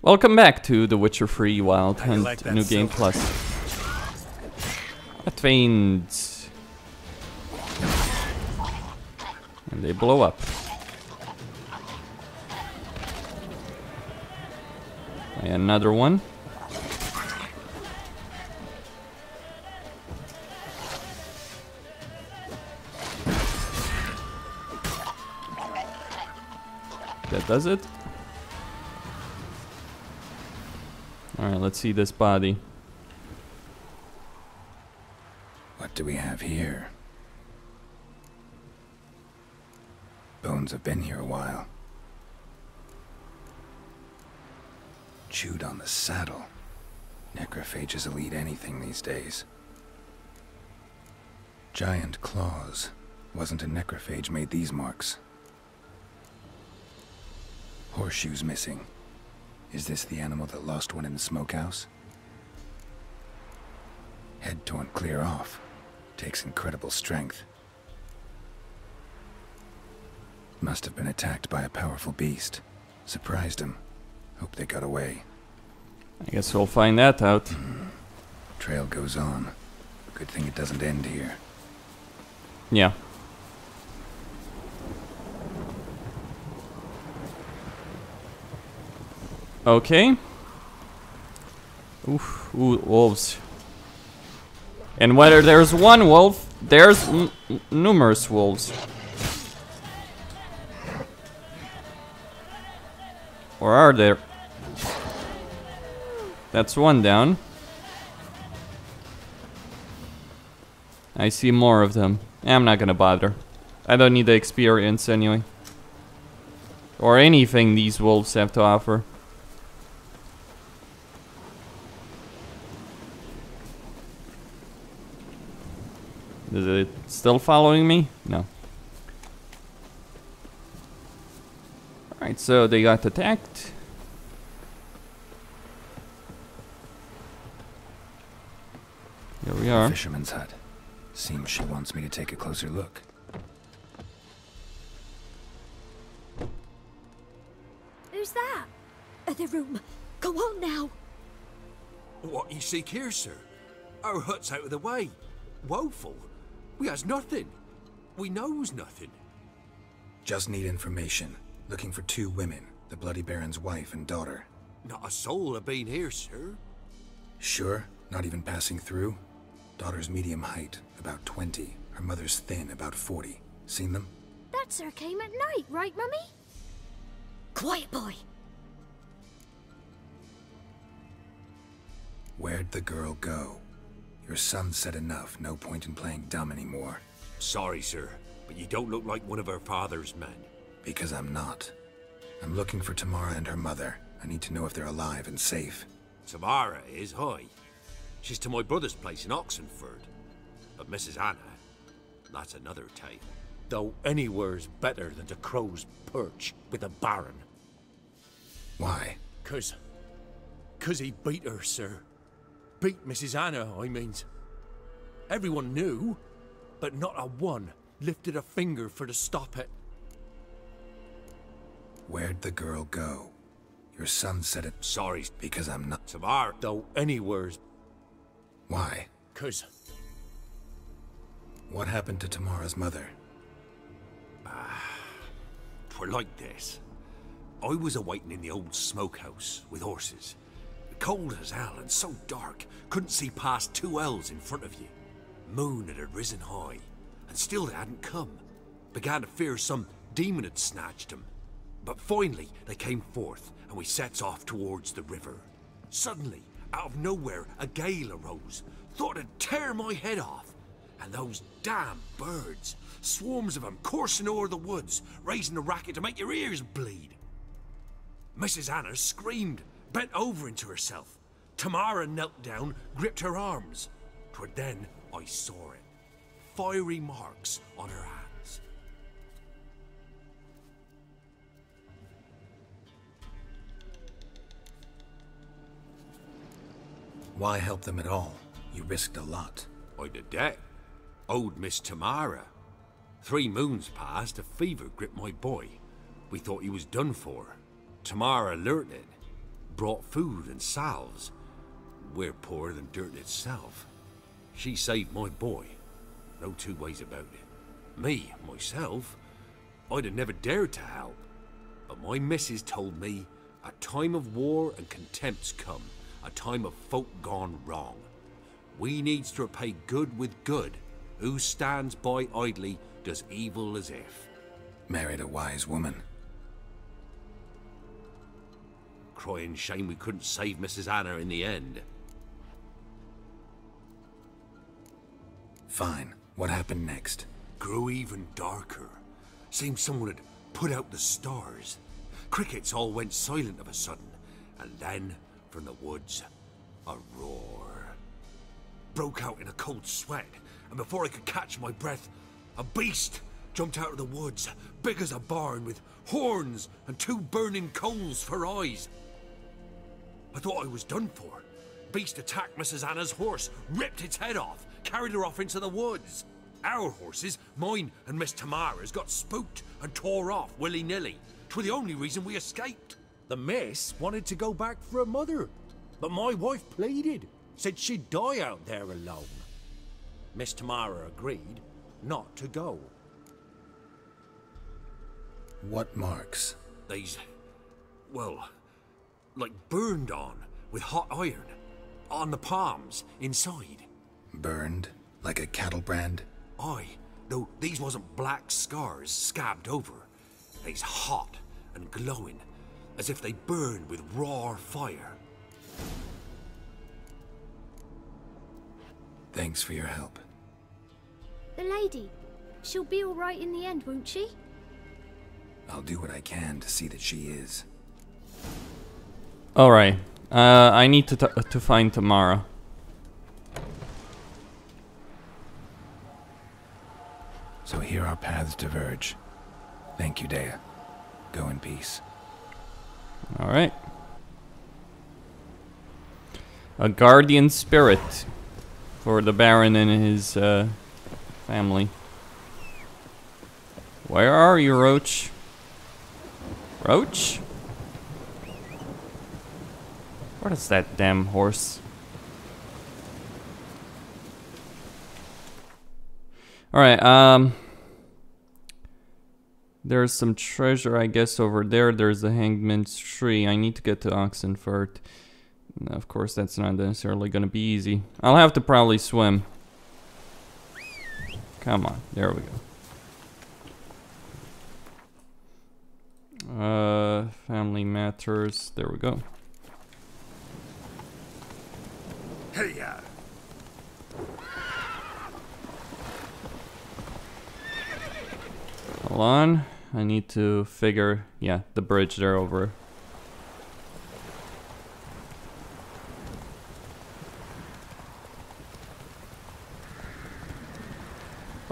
Welcome back to The Witcher 3 Wild Hunt, like that New Game silver? Plus. Advent. And they blow up. Another one. That does it. Alright, let's see this body. What do we have here? Bones have been here a while. Chewed on the saddle. Necrophages will eat anything these days. Giant claws. Wasn't a necrophage made these marks. Horseshoes missing. Is this the animal that lost one in the smokehouse? Head torn clear off. Takes incredible strength. Must have been attacked by a powerful beast. Surprised him. Hope they got away. I guess we'll find that out. Trail goes on. Good thing it doesn't end here. Yeah. Okay. Oof, ooh, wolves. And whether there's one wolf, there's numerous wolves. Or are there? That's one down. I see more of them. I'm not gonna bother. I don't need the experience anyway. Or anything these wolves have to offer. Is it still following me? No. Alright, so they got attacked. Here we are. Fisherman's hut. Seems she wants me to take a closer look. Who's that? The room. Go on now. What you seek here, sir? Our hut's out of the way. Woeful. We has nothing. We knows nothing. Just need information. Looking for 2 women. The Bloody Baron's wife and daughter. Not a soul have been here, sir. Sure? Not even passing through? Daughter's medium height, about 20. Her mother's thin, about 40. Seen them? That sir came at night, right, Mummy? Quiet, boy. Where'd the girl go? Your son said enough. No point in playing dumb anymore. Sorry, sir, but you don't look like one of our father's men. Because I'm not. I'm looking for Tamara and her mother. I need to know if they're alive and safe. Tamara is high. She's to my brother's place in Oxenfurt. But Mrs. Anna, that's another tale. Though anywhere's better than the Crow's Perch with a baron. Why? 'Cause he beat her, sir. Beat Mrs. Anna, I means. Everyone knew, but not a one lifted a finger for to stop it. Where'd the girl go? Your son said it. Sorry, Because I'm not. Tamara, though anywhere's. Why? 'Cause What happened to Tamara's mother? 'twere like this. I was awaiting in the old smokehouse with horses. Cold as hell and so dark, couldn't see past 2 ells in front of you. Moon had risen high, and still they hadn't come. Began to fear some demon had snatched them. But finally they came forth, and we sets off towards the river. Suddenly, out of nowhere, a gale arose. Thought it'd tear my head off. And those damn birds, swarms of them coursing o'er the woods, raising a racket to make your ears bleed. Mrs. Anna screamed, bent over into herself. Tamara knelt down, gripped her arms. 'Twere then I saw it. Fiery marks on her hands. Why help them at all? You risked a lot. I'd a debt. Owed Miss Tamara. 3 moons passed, a fever gripped my boy. We thought he was done for. Tamara learnt it. brought food and salves. We're poorer than dirt itself. She saved my boy. No two ways about it. Me, myself, I'd have never dared to help. But my missus told me a time of war and contempt's come. A time of folk gone wrong. We needs to repay good with good. Who stands by idly does evil as if. Married a wise woman. Crying shame we couldn't save Mrs. Anna in the end. Fine. What happened next? Grew even darker. Seemed someone had put out the stars. Crickets all went silent of a sudden. And then, from the woods, a roar. Broke out in a cold sweat, and before I could catch my breath, a beast jumped out of the woods, big as a barn, with horns and 2 burning coals for eyes. I thought I was done for. Beast attacked Mrs. Anna's horse, ripped its head off, carried her off into the woods. Our horses, mine and Miss Tamara's, got spooked and tore off willy-nilly. 'Twas the only reason we escaped. The miss wanted to go back for her mother, but my wife pleaded, said she'd die out there alone. Miss Tamara agreed not to go. What marks? They's, well, like burned on with hot iron. On the palms, inside. Burned? Like a cattle brand? Aye, though these wasn't black scars scabbed over. They's hot and glowing, as if they burned with raw fire. Thanks for your help. The lady. She'll be all right in the end, won't she? I'll do what I can to see that she is. Alright. I need to find Tamara. So here our paths diverge. Thank you, Dea. Go in peace. Alright. A guardian spirit for the Baron and his family. Where are you, Roach? Roach? What is that damn horse? Alright, there's some treasure, I guess, over there. There's the Hangman's Tree. I need to get to Oxenfurt. Of course, that's not necessarily gonna be easy. I'll have to probably swim. Come on, there we go. Family matters. There we go. Hey, yeah. Hold on. I need to figure, yeah, the bridge there over.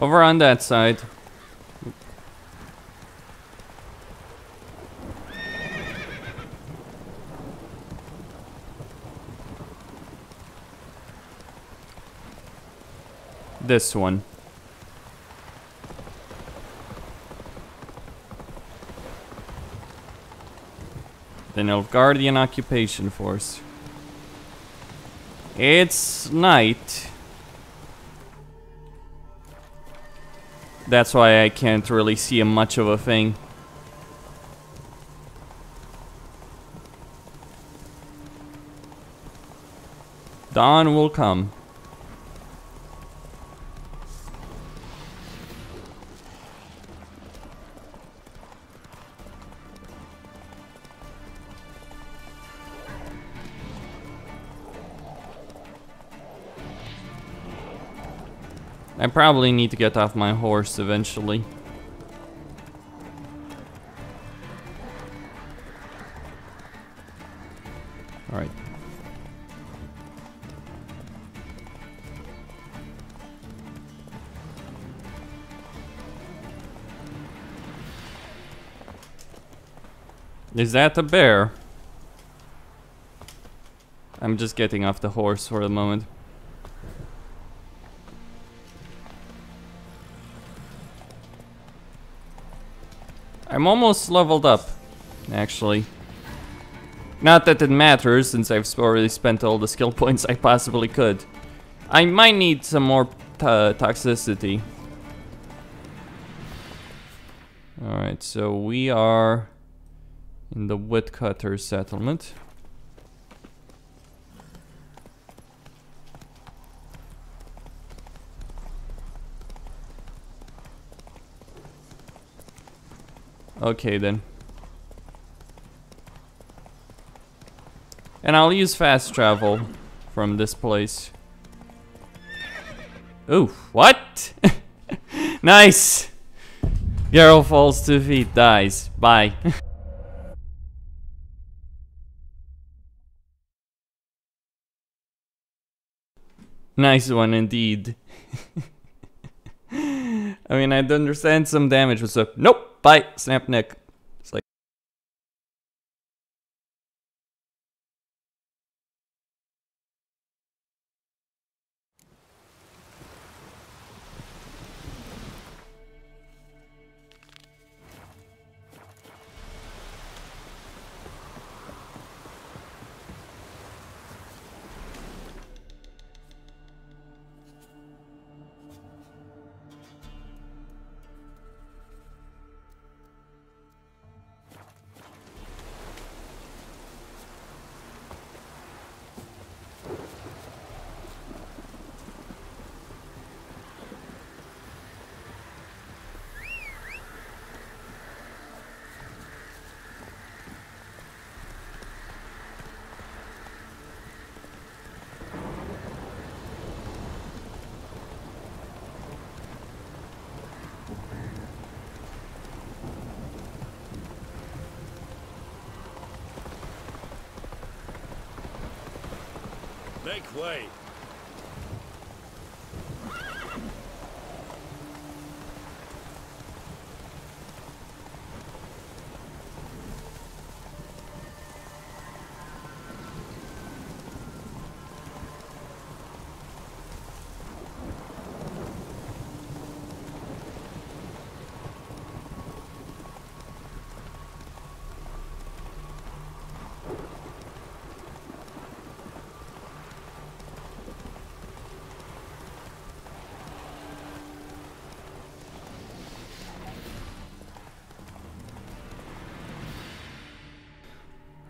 Over on that side. This one. The Nilfgaardian Occupation Force. It's night. That's why I can't really see much of a thing. Dawn will come. I probably need to get off my horse eventually. Alright. Is that a bear? I'm just getting off the horse for the moment. I'm almost leveled up, actually. Not that it matters, since I've already spent all the skill points I possibly could. I might need some more toxicity. Alright, so we are in the woodcutter settlement. Okay then. And I'll use fast travel from this place. Ooh, what? Nice! Geralt falls 2 feet, dies. Bye. Nice one indeed. I mean, I'd understand some damage was up. Nope, bye, snap neck. It's like. Make way.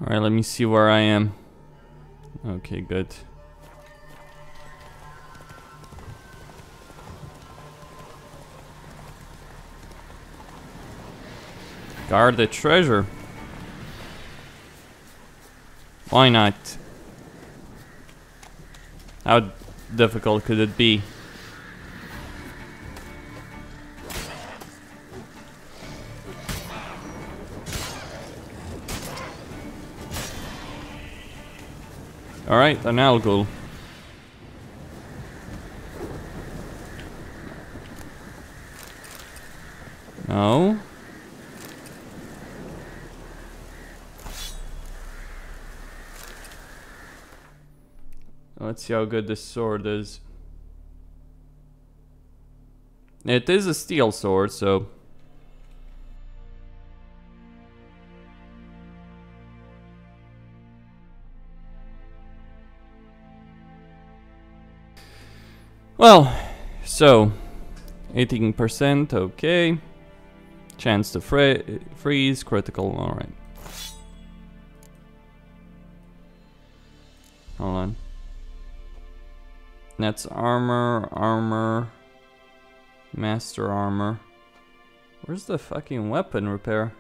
Alright, let me see where I am. Okay, good. Guard the treasure. Why not? How difficult could it be? Alright, an Algul. No. Let's see how good this sword is. It is a steel sword, so... Well, so 18%, okay. Chance to freeze, critical, alright. Hold on. That's armor, master armor. Where's the fucking weapon repair?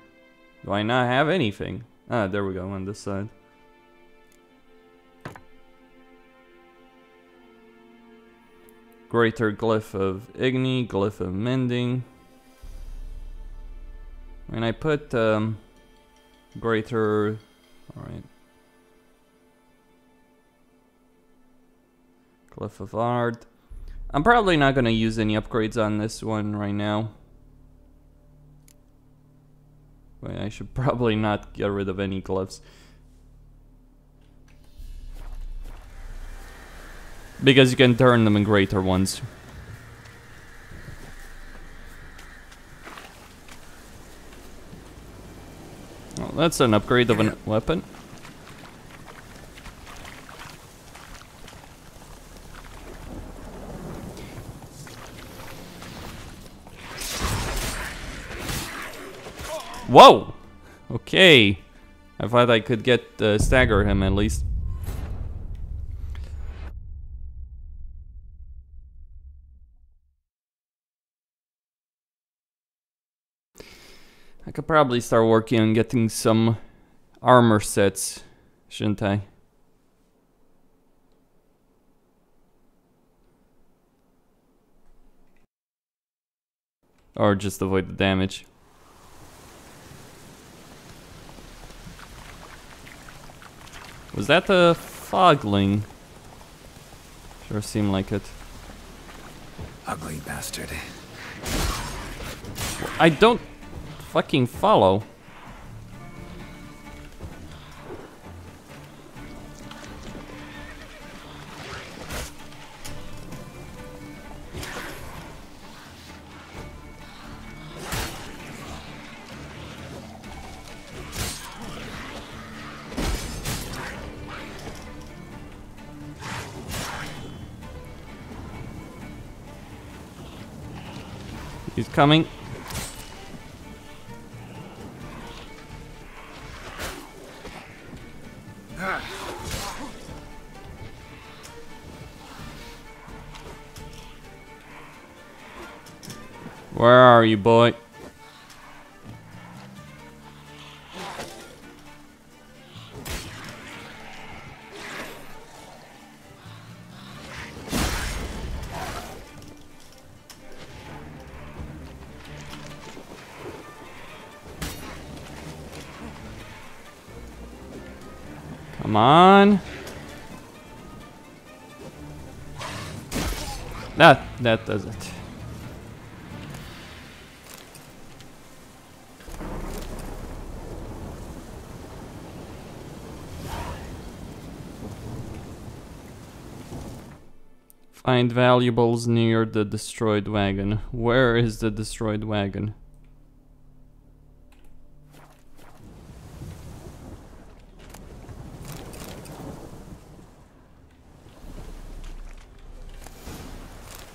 Do I not have anything? Ah, there we go, on this side. Greater Glyph of Igni, Glyph of Mending. And I put greater... Alright. Glyph of Art. I'm probably not gonna use any upgrades on this one right now. But I should probably not get rid of any glyphs. Because you can turn them in greater ones. Well, that's an upgrade of a weapon. Whoa! Okay. I thought I could get stagger him at least. I could probably start working on getting some armor sets, shouldn't I? Or just avoid the damage. Was that a fogling? Sure seemed like it. Ugly bastard. I don't fucking follow. He's coming. Where are you, boy? Come on. That does it. Find valuables near the destroyed wagon. Where is the destroyed wagon?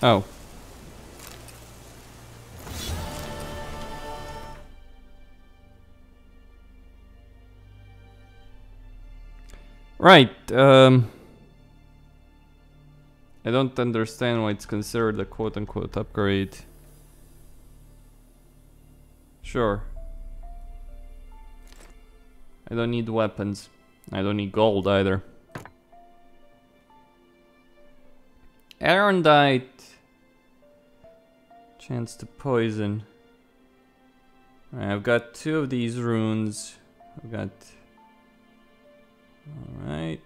Oh. Right, I don't understand why it's considered a quote-unquote upgrade. Sure. I don't need weapons. I don't need gold either. Arendite. Chance to poison. Alright, I've got 2 of these runes. I've got... Alright.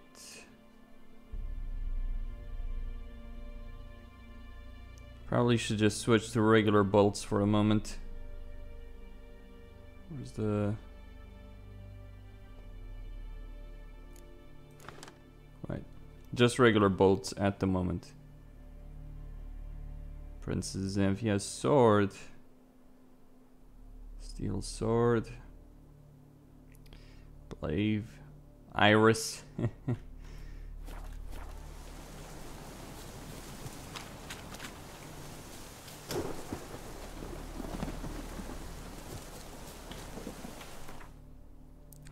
Probably should just switch to regular bolts for a moment. Where's the... Right. Just regular bolts at the moment. Princess Xanthia's sword. Steel sword. Blaive. Iris.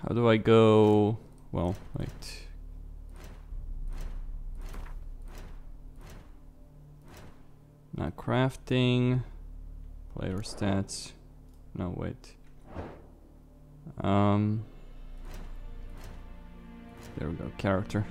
How do I go? Well, wait. Not crafting. Player stats. No, wait. There we go, character.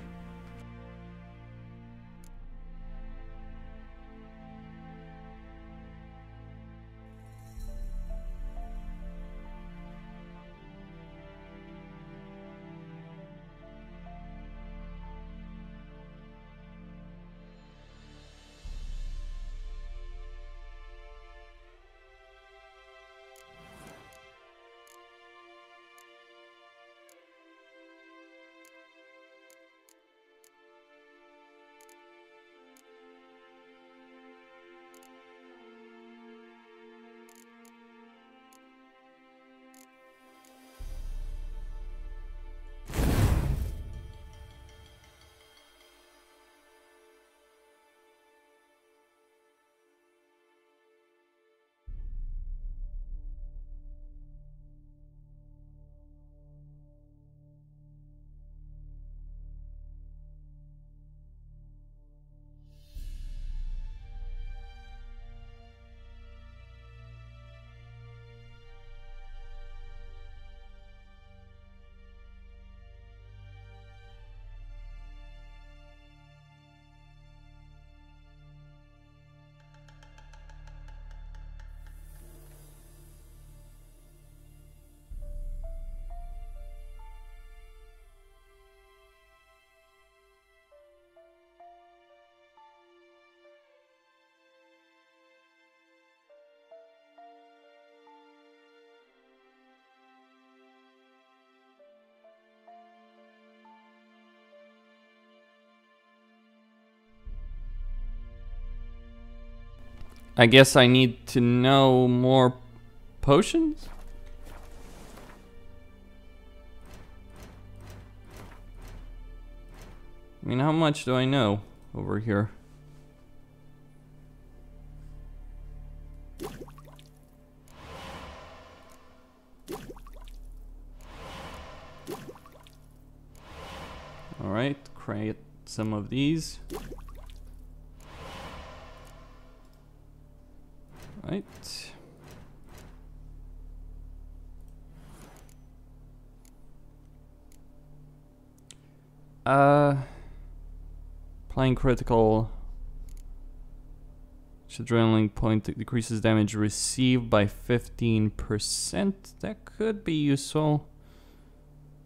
I guess I need to know more potions? I mean, how much do I know over here? Alright, create some of these. Right. Applying critical adrenaline point decreases damage received by 15%. That could be useful.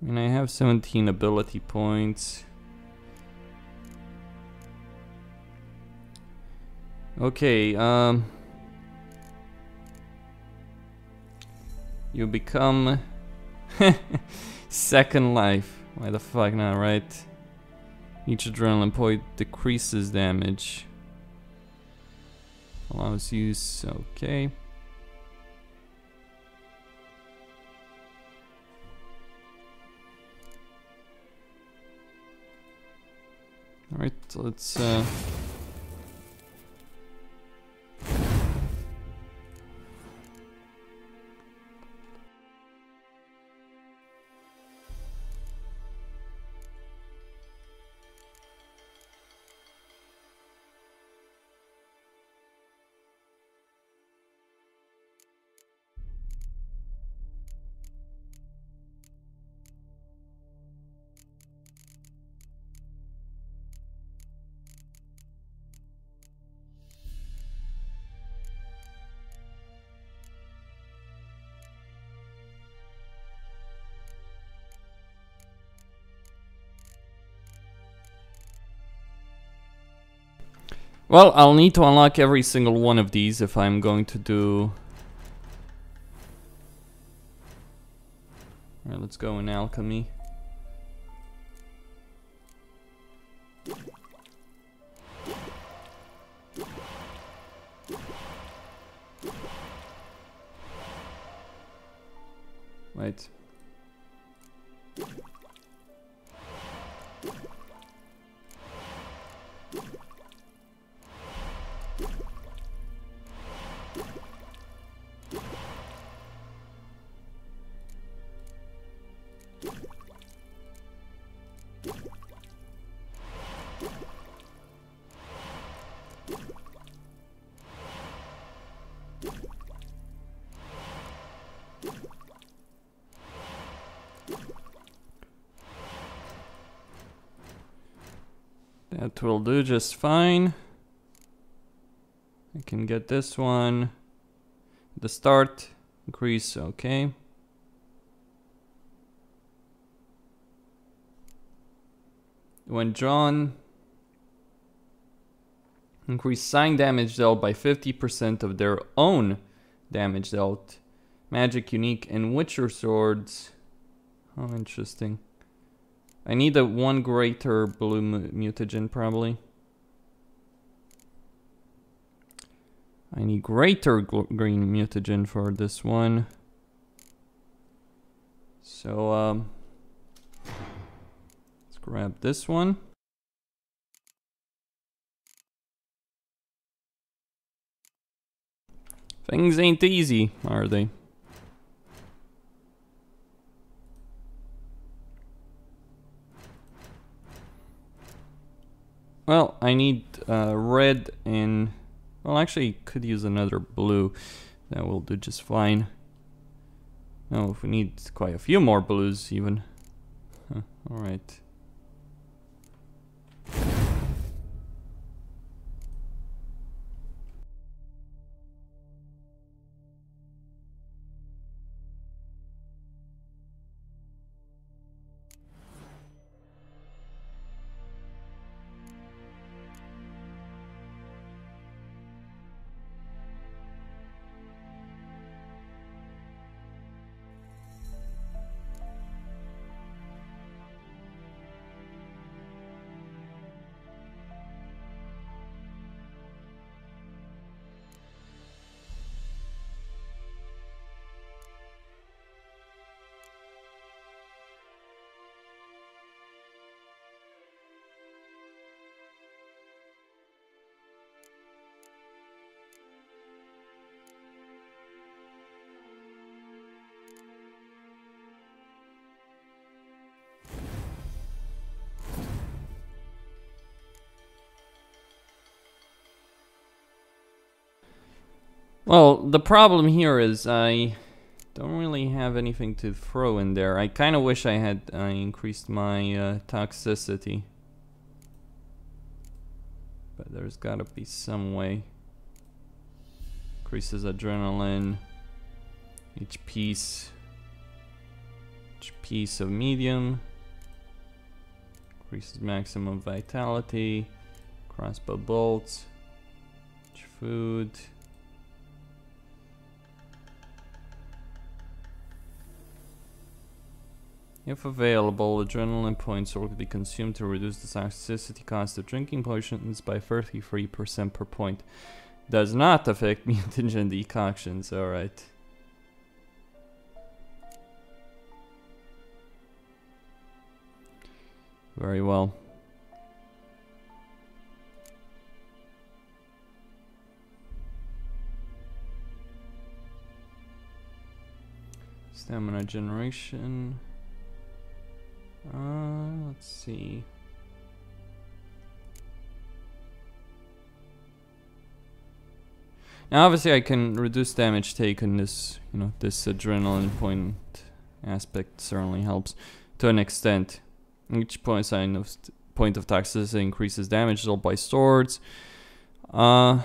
I mean, I have 17 ability points. Okay, you become second life. Why the fuck not, right? Each adrenaline point decreases damage. Allows use, okay. Alright, let's well, I'll need to unlock every single one of these if I'm going to do... Alright, let's go in alchemy. Wait. That will do just fine. I can get this one. The start, increase, okay. When drawn, increase sign damage dealt by 50% of their own damage dealt. Magic, unique, and Witcher swords. Oh, interesting. I need a one greater blue mutagen probably. I need greater green mutagen for this one. So let's grab this one. Things ain't easy, are they? Well, I need red and... Well, actually, could use another blue. That will do just fine. Oh, if we need quite a few more blues, even. Huh, alright. Well, the problem here is I don't really have anything to throw in there. I kind of wish I had increased my toxicity. But there's gotta be some way. Increases adrenaline. Each piece of medium. Increases maximum vitality. Crossbow bolts. Each food. If available, adrenaline points will be consumed to reduce the toxicity cost of drinking potions by 33% per point. Does not affect mutagen decoctions, alright. Very well. Stamina generation. Let's see. Now, obviously, I can reduce damage taken. This, this adrenaline point aspect certainly helps to an extent. Each point of toxicity increases damage dealt by swords. Yeah.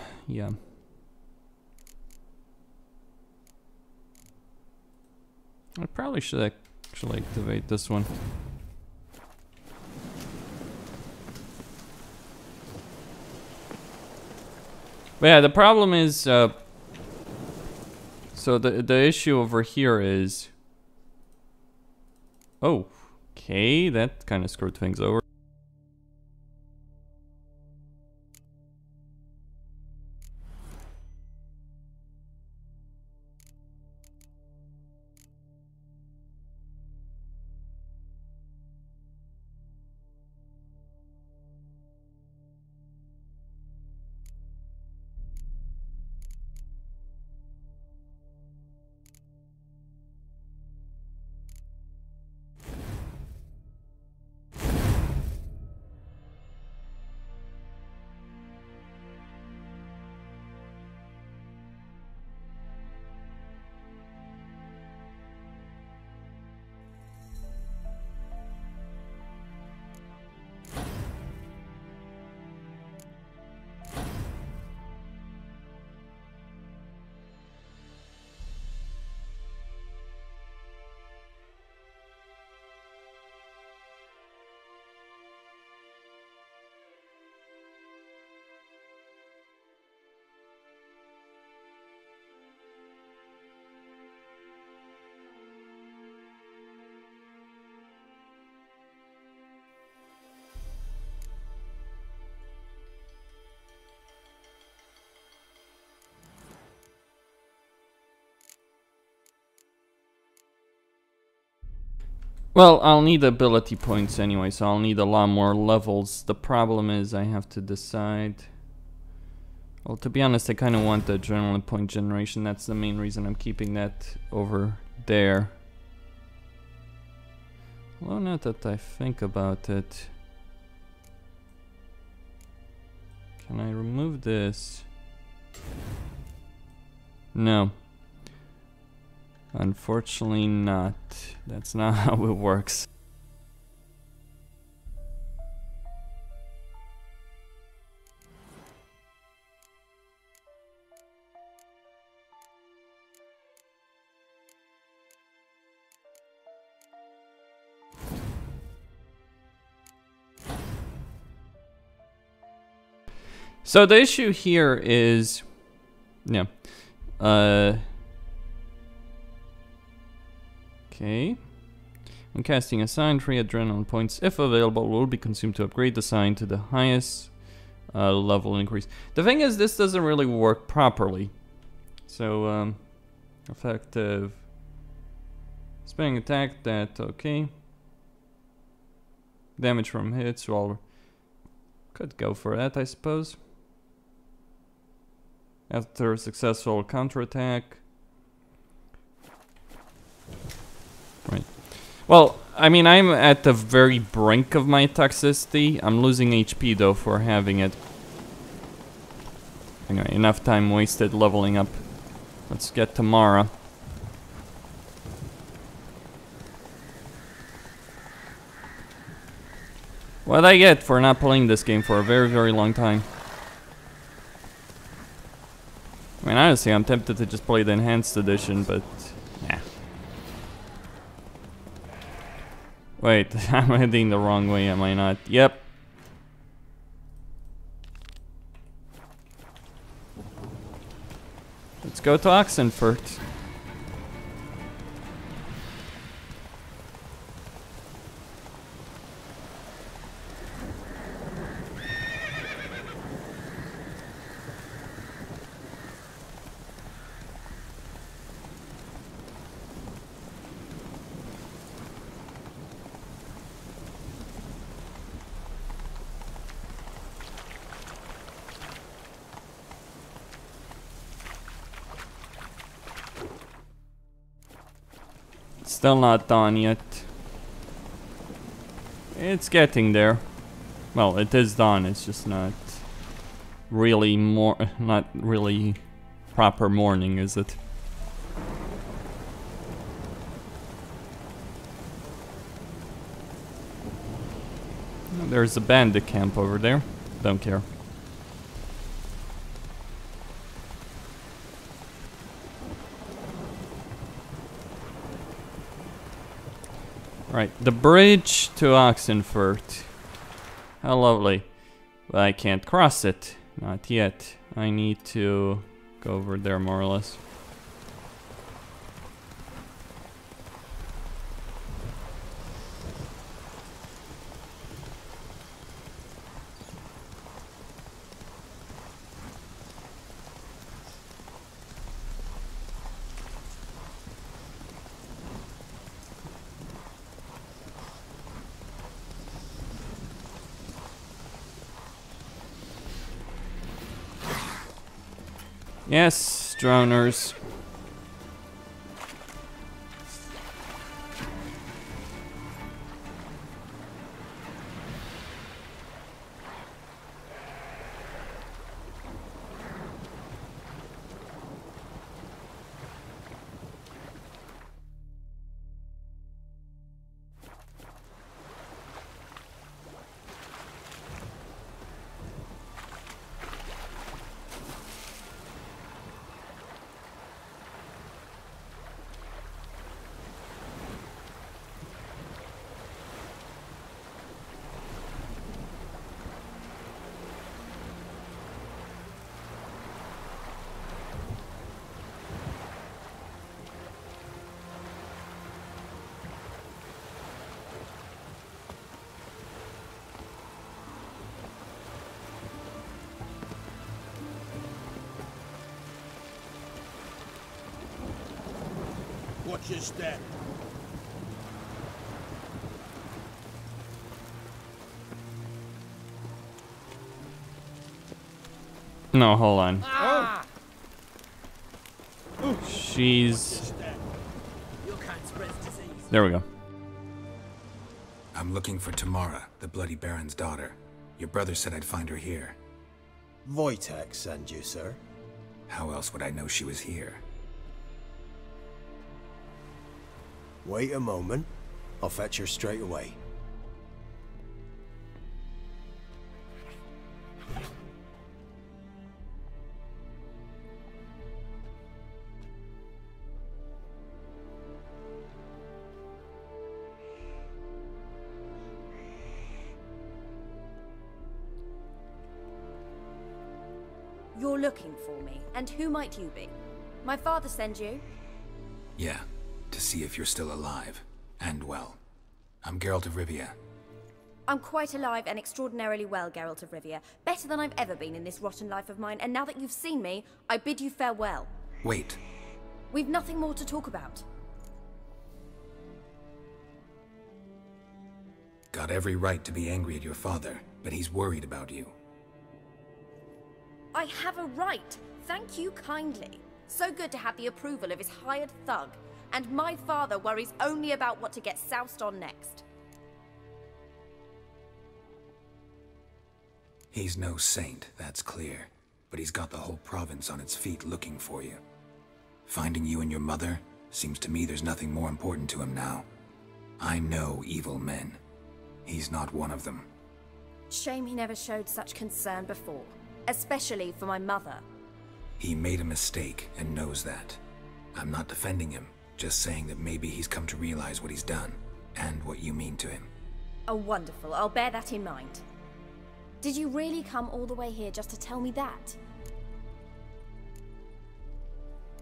I probably should actually activate this one. But yeah, the problem is, so the issue over here is, oh, okay, that kind of screwed things over. Well, I'll need ability points anyway, so I'll need a lot more levels. The problem is I have to decide. Well, to be honest, I kind of want the adrenaline point generation. That's the main reason I'm keeping that over there. Although now that I think about it, can I remove this? No. Unfortunately not. That's not how it works. So the issue here is, yeah, okay. When casting a sign, 3 adrenaline points, if available, will be consumed to upgrade the sign to the highest level increase. The thing is, this doesn't really work properly. So, effective spinning attack, that okay. Damage from hits, well, could go for that, I suppose. After a successful counterattack. Right. Well, I mean, I'm at the very brink of my toxicity. I'm losing HP though for having it. Anyway, enough time wasted leveling up Let's get Tamara. What'd I get for not playing this game for a very, very long time? I mean, honestly, I'm tempted to just play the enhanced edition, but nah. Wait, I'm heading the wrong way, am I not? Yep. Let's go to Oxenfurt. Still not done yet. It's getting there. Well, it is done, it's just not really not really proper morning, is it? There's a bandit camp over there. Don't care. Right, the bridge to Oxenfurt. How lovely. But I can't cross it. Not yet. I need to go over there more or less. Yes, droners. Watch your step. No, hold on. She's... There we go. I'm looking for Tamara, the Bloody Baron's daughter. Your brother said I'd find her here. Wojtek sent you, sir. How else would I know she was here? Wait a moment. I'll fetch her straight away. You're looking for me, and who might you be? My father sent you? Yeah, to see if you're still alive. And well. I'm Geralt of Rivia. I'm quite alive and extraordinarily well, Geralt of Rivia. Better than I've ever been in this rotten life of mine, and now that you've seen me, I bid you farewell. Wait. We've nothing more to talk about. Got every right to be angry at your father, but he's worried about you. I have a right. Thank you kindly. So good to have the approval of his hired thug. And my father worries only about what to get soused on next. He's no saint, that's clear. But he's got the whole province on its feet looking for you. Finding you and your mother? Seems to me there's nothing more important to him now. I know evil men. He's not one of them. Shame he never showed such concern before. Especially for my mother. He made a mistake and knows that. I'm not defending him, just saying that maybe he's come to realize what he's done, and what you mean to him. Oh, wonderful. I'll bear that in mind. Did you really come all the way here just to tell me that?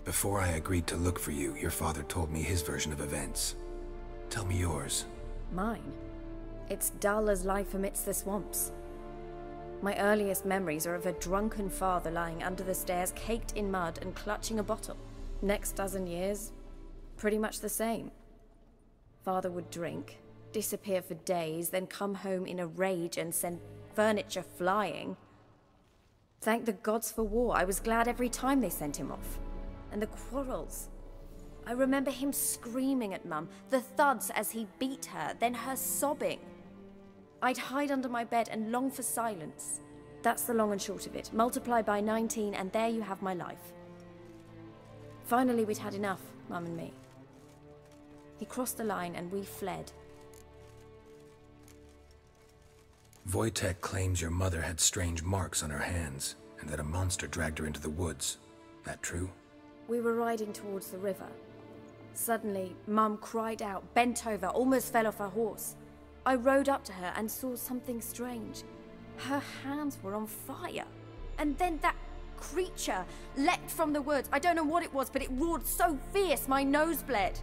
Before I agreed to look for you, your father told me his version of events. Tell me yours. Mine? It's dull as life amidst the swamps. My earliest memories are of a drunken father lying under the stairs, caked in mud and clutching a bottle. Next dozen years, pretty much the same. Father would drink, disappear for days, then come home in a rage and send furniture flying. Thank the gods for war. I was glad every time they sent him off. And the quarrels. I remember him screaming at Mum, the thuds as he beat her, then her sobbing. I'd hide under my bed and long for silence. That's the long and short of it. Multiply by 19 and there you have my life. Finally we'd had enough, Mum and me. He crossed the line and we fled. Wojtek claims your mother had strange marks on her hands, and that a monster dragged her into the woods. That true? We were riding towards the river. Suddenly, Mum cried out, bent over, almost fell off her horse. I rode up to her and saw something strange. Her hands were on fire. And then that creature leapt from the woods. I don't know what it was, but it roared so fierce my nose bled.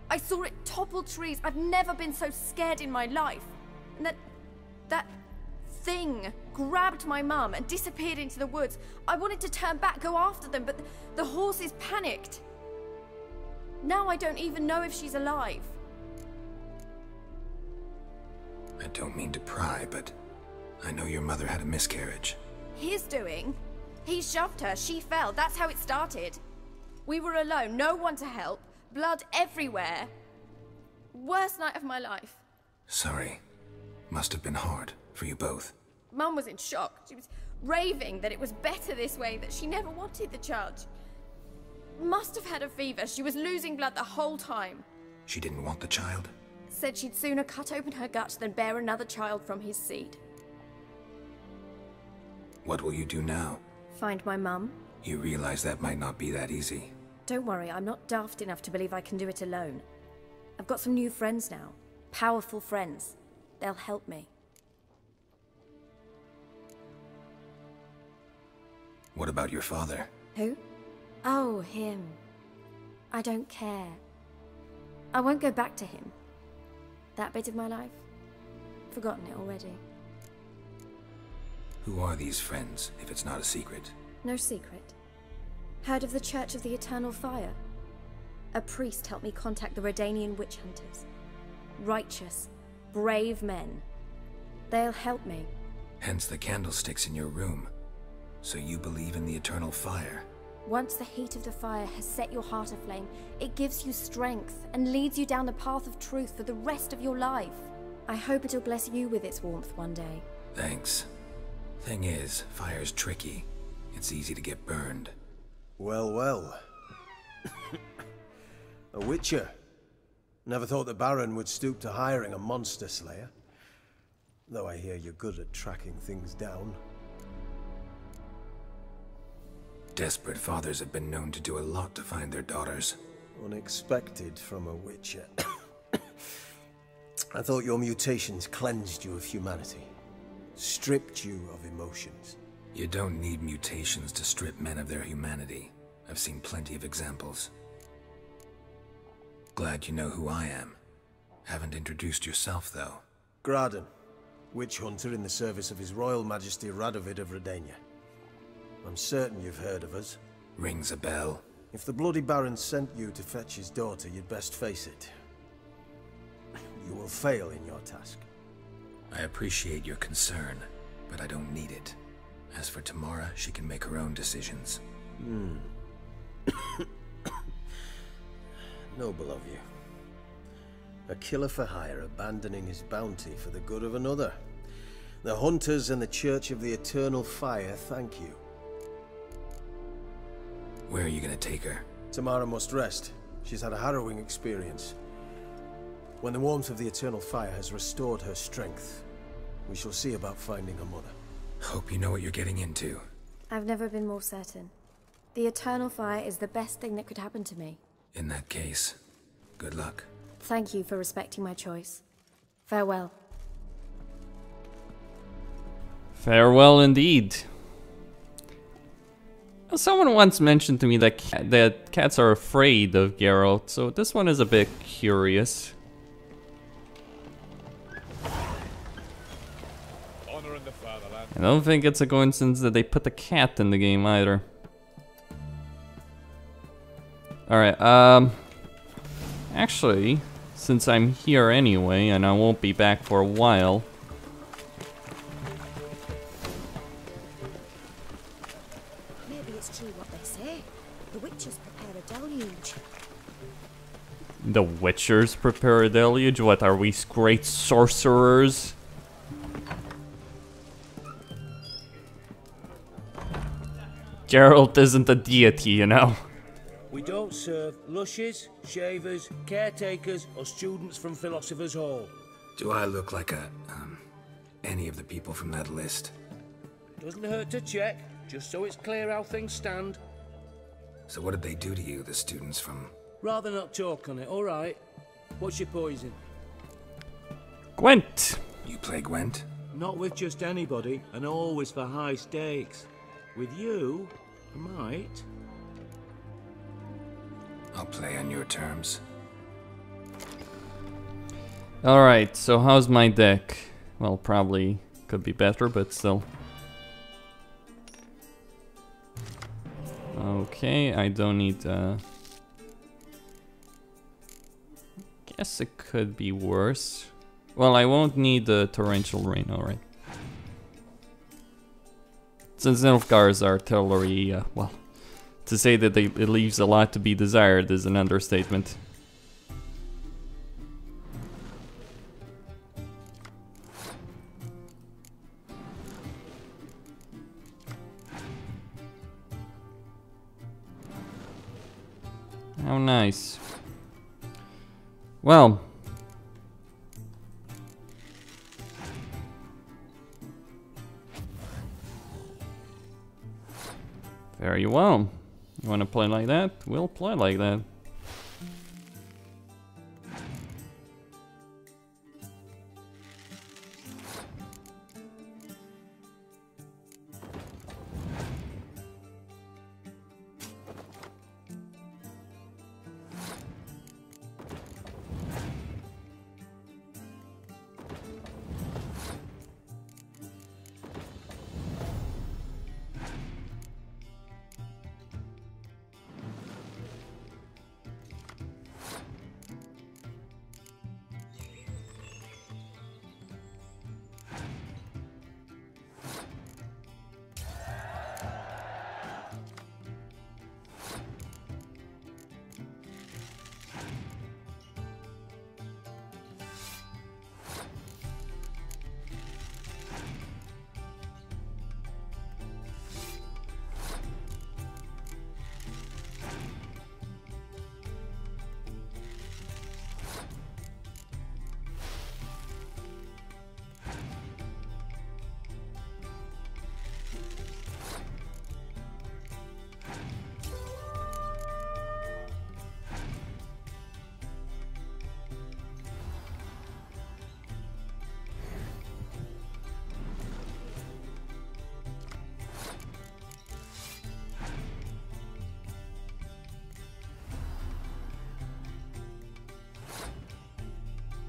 I saw it topple trees. I've never been so scared in my life. And that thing grabbed my mum and disappeared into the woods. I wanted to turn back, go after them, but the horses panicked. Now I don't even know if she's alive. I don't mean to pry, but I know your mother had a miscarriage. His doing? He shoved her, she fell, that's how it started. We were alone, no one to help, blood everywhere. Worst night of my life. Sorry. Must have been hard for you both. Mum was in shock. She was raving that it was better this way, that she never wanted the child. Must have had a fever. She was losing blood the whole time. She didn't want the child? Said she'd sooner cut open her gut than bear another child from his seed. What will you do now? Find my mum. You realize that might not be that easy. Don't worry, I'm not daft enough to believe I can do it alone. I've got some new friends now. Powerful friends. They'll help me. What about your father? Who? Oh, him. I don't care. I won't go back to him. That bit of my life? Forgotten it already. Who are these friends, if it's not a secret? No secret. Heard of the Church of the Eternal Fire? A priest helped me contact the Redanian witch hunters. Righteous, brave men. They'll help me. Hence the candlesticks in your room. So you believe in the eternal fire? Once the heat of the fire has set your heart aflame, it gives you strength and leads you down the path of truth for the rest of your life. I hope it'll bless you with its warmth one day. Thanks. Thing is, fire's tricky. It's easy to get burned. Well, well. A witcher. Never thought the Baron would stoop to hiring a monster slayer. Though I hear you're good at tracking things down. Desperate fathers have been known to do a lot to find their daughters. Unexpected from a witcher. I thought your mutations cleansed you of humanity. Stripped you of emotions. You don't need mutations to strip men of their humanity. I've seen plenty of examples. Glad you know who I am. Haven't introduced yourself, though. Graden, witch hunter in the service of His Royal Majesty Radovid of Redania. I'm certain you've heard of us. Rings a bell. If the Bloody Baron sent you to fetch his daughter, you'd best face it. You will fail in your task. I appreciate your concern, but I don't need it. As for Tamara, she can make her own decisions. Noble of you. A killer for hire abandoning his bounty for the good of another. The Hunters and the Church of the Eternal Fire thank you. Where are you gonna take her? Tamara must rest. She's had a harrowing experience. When the warmth of the eternal fire has restored her strength, we shall see about finding her mother. Hope you know what you're getting into. I've never been more certain. The eternal fire is the best thing that could happen to me. In that case, good luck. Thank you for respecting my choice. Farewell. Farewell indeed. Someone once mentioned to me that that cats are afraid of Geralt, so this one is a bit curious. Honor in the fatherland. I don't think it's a coincidence that they put the cat in the game either. Alright, actually, since I'm here anyway, and I won't be back for a while, Maybe it's true what they say. The witches prepare a deluge. the Witchers prepare a deluge? What, are we great sorcerers? Geralt isn't a deity, you know? We don't serve lushes, shavers, caretakers, or students from Philosopher's Hall. Do I look like any of the people from that list? Doesn't hurt to check, just so it's clear how things stand. So what did they do to you, the students from... Rather not talk on it, alright? What's your poison? Gwent! You play Gwent? Not with just anybody, and always for high stakes. With you, I might. I'll play on your terms. Alright, so how's my deck? Well, probably could be better, but still. Okay, I don't need... guess it could be worse. Well, I won't need the torrential rain, alright. Since Nilfgaard's artillery, well, to say that it leaves a lot to be desired is an understatement. How nice. Well. Very well. You wanna play like that? We'll play like that.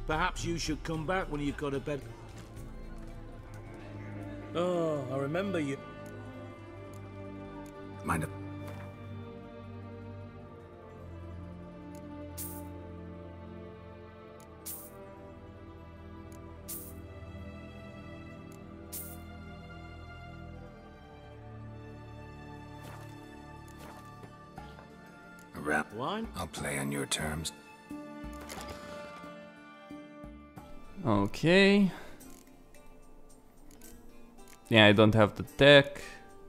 Perhaps you should come back when you've got a bed. Oh, I remember you. Mind if... A wrap. Wine? I'll play on your terms. Okay. Yeah, I don't have the deck.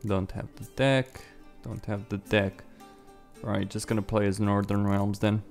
Don't have the deck. Don't have the deck. Alright, just gonna play as Northern Realms then.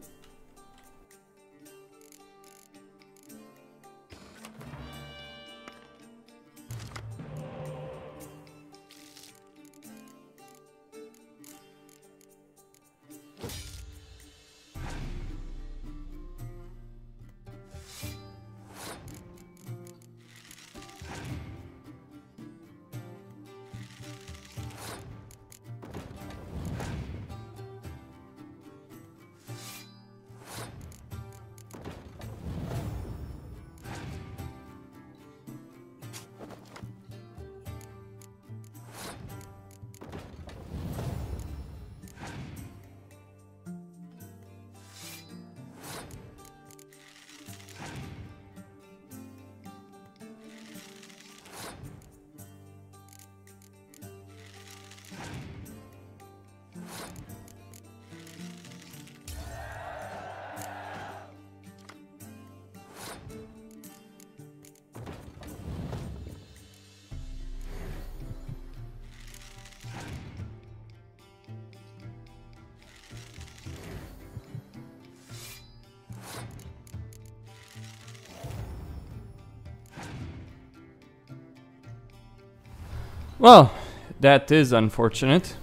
Well, that is unfortunate.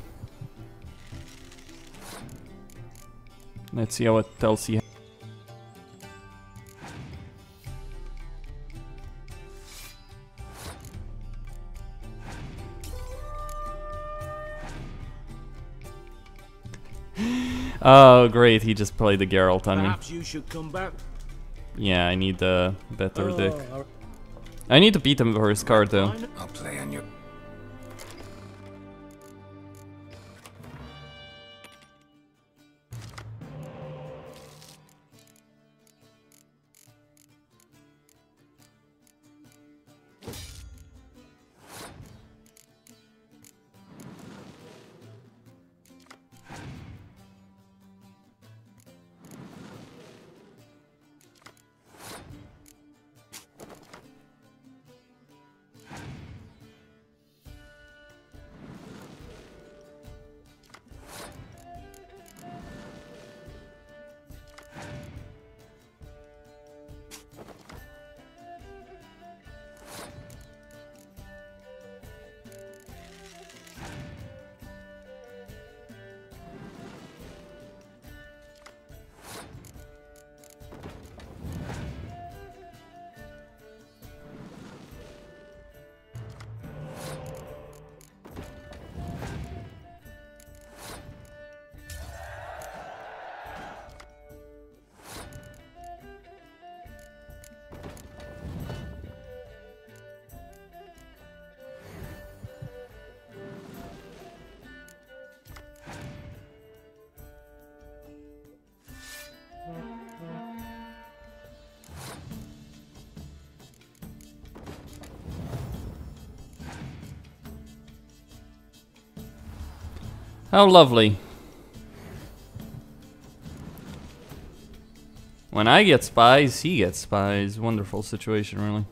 Let's see what else he has. Oh, great, he just played the Geralt on me. Perhaps you should come back. Yeah, I need the better Oh, deck. I need to beat him for his card though. I'll play on your... How lovely. When I get spies, he gets spies. Wonderful situation, really.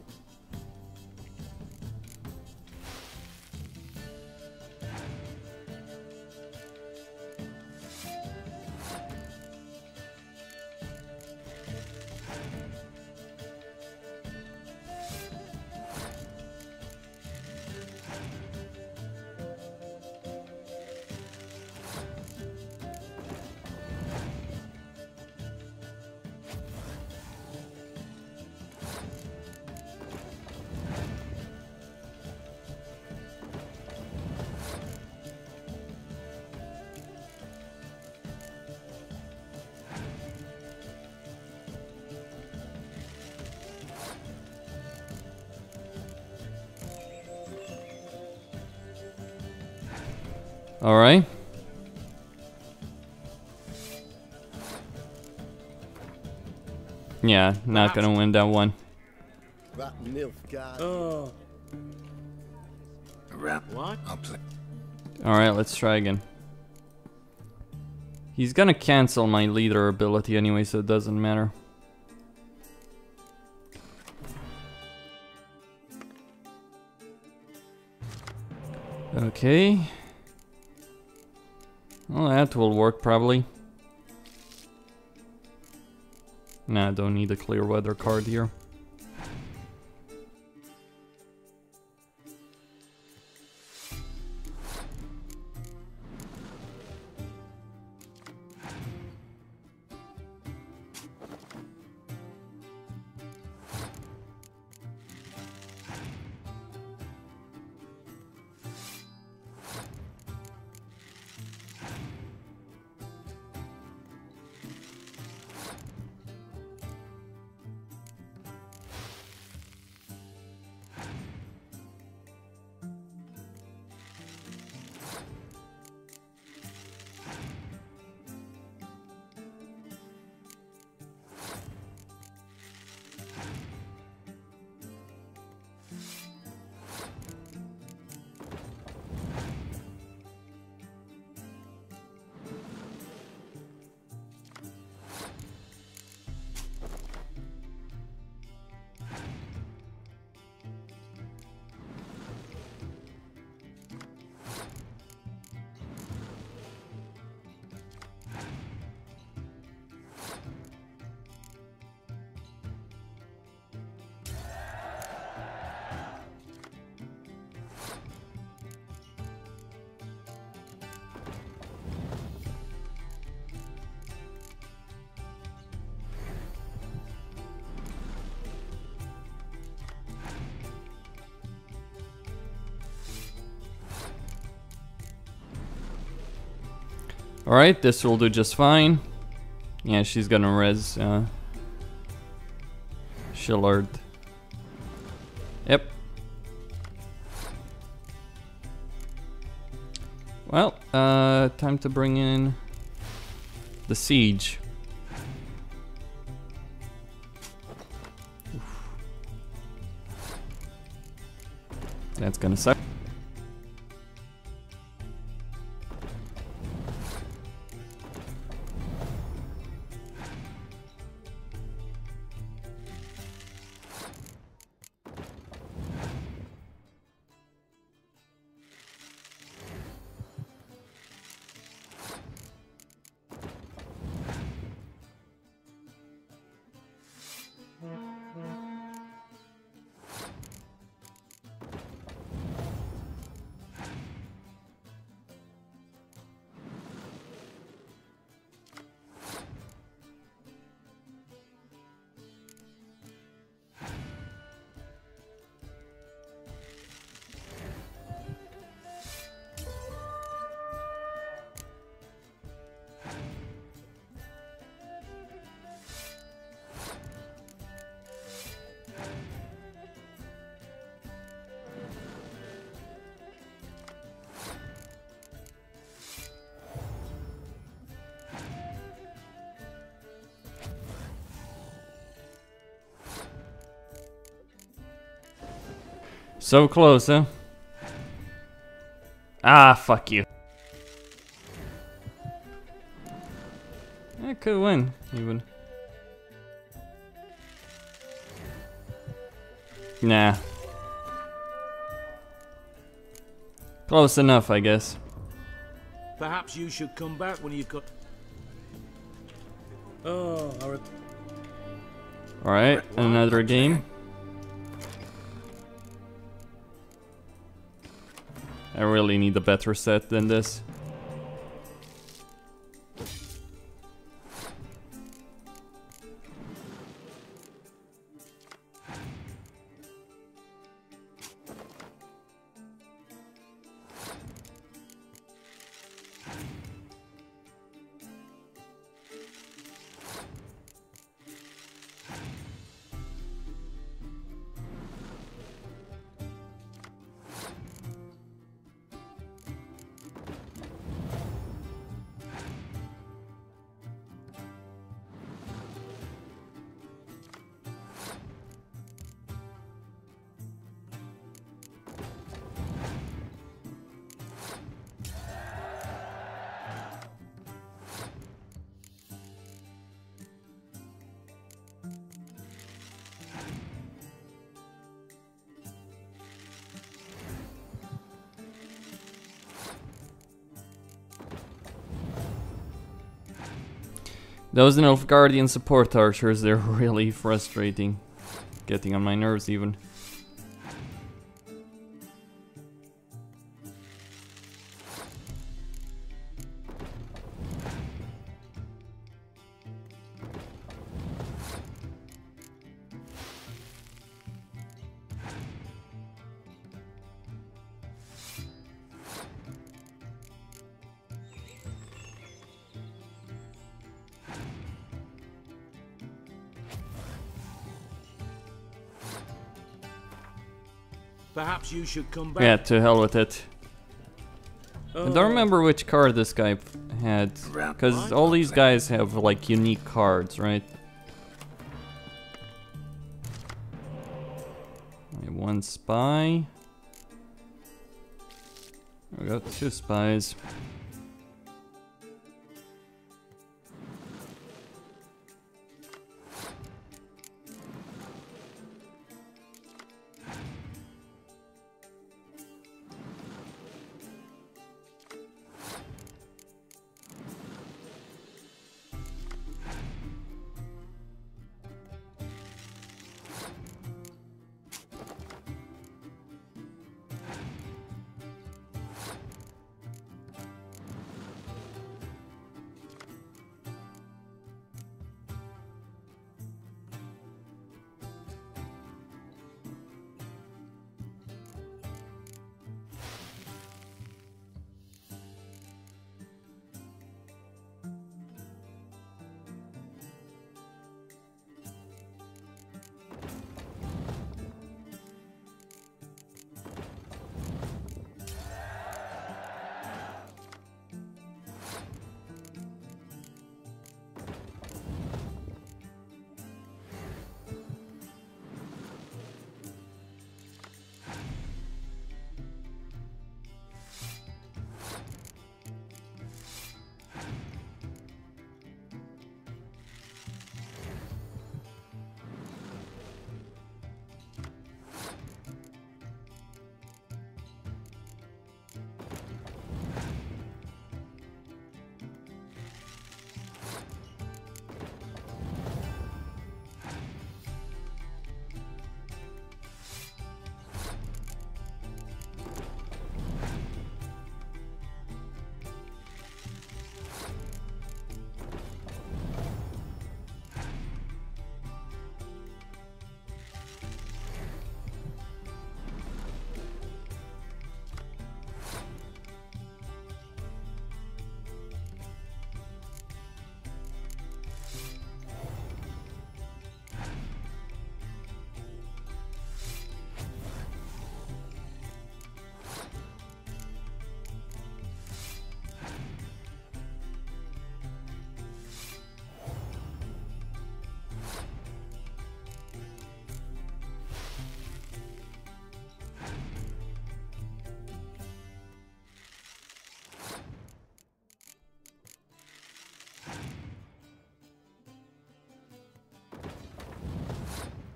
All right. Yeah, not gonna win that one. That nilf guy. Oh, What? I'll play. All right, let's try again. He's gonna cancel my leader ability anyway, so it doesn't matter. Okay. Well, that will work probably. Nah, don't need a clear weather card here. Alright, this will do just fine. Yeah, she's gonna res Shillard. Yep. Well, time to bring in the siege. Oof. That's gonna suck. So close, huh? Ah, fuck you. I could win, even. Nah. Close enough, I guess. Perhaps you should come back when you've got... Oh, Alright, another game. I really need a better set than this. Those Nilfgaardian support archers, they're really frustrating. Getting on my nerves even. Perhaps you should come back. Yeah, to hell with it. I don't remember which card this guy had, because all these guys have like unique cards, right? One spy. We got 2 spies.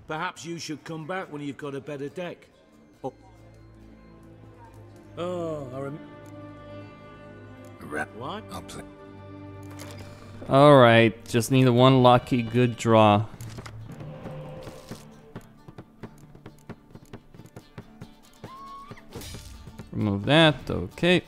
Perhaps you should come back when you've got a better deck. Oh, I remember. What? I'll play. Alright, just need one lucky good draw. Remove that, okay.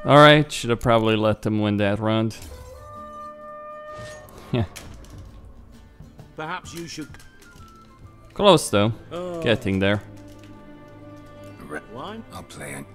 Alright, should have probably let them win that round. Yeah. Perhaps you should... Close though. Oh. Getting there. Why? I'll play it.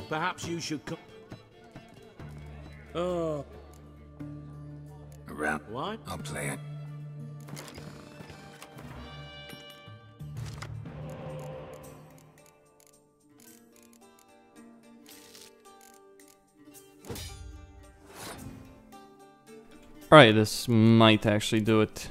Perhaps you should come... Oh. Around. What? I'll play it. Alright, this might actually do it.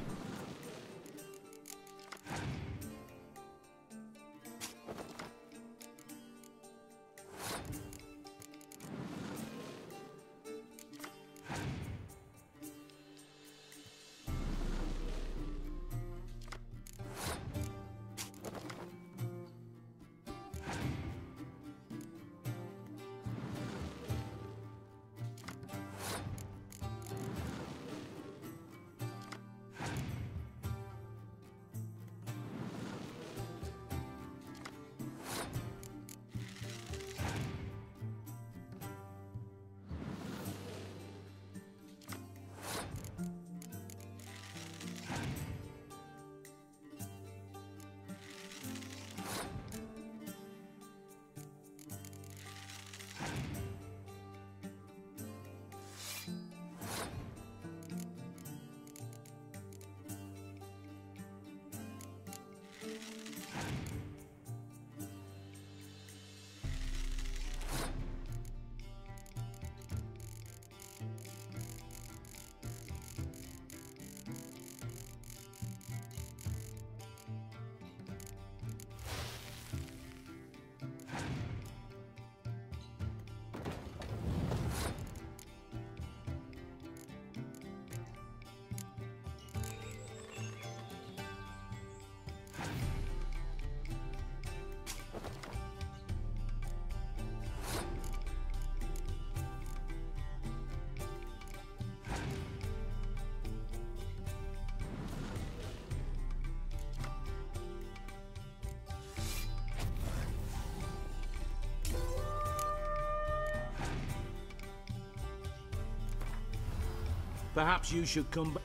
Perhaps you should come back.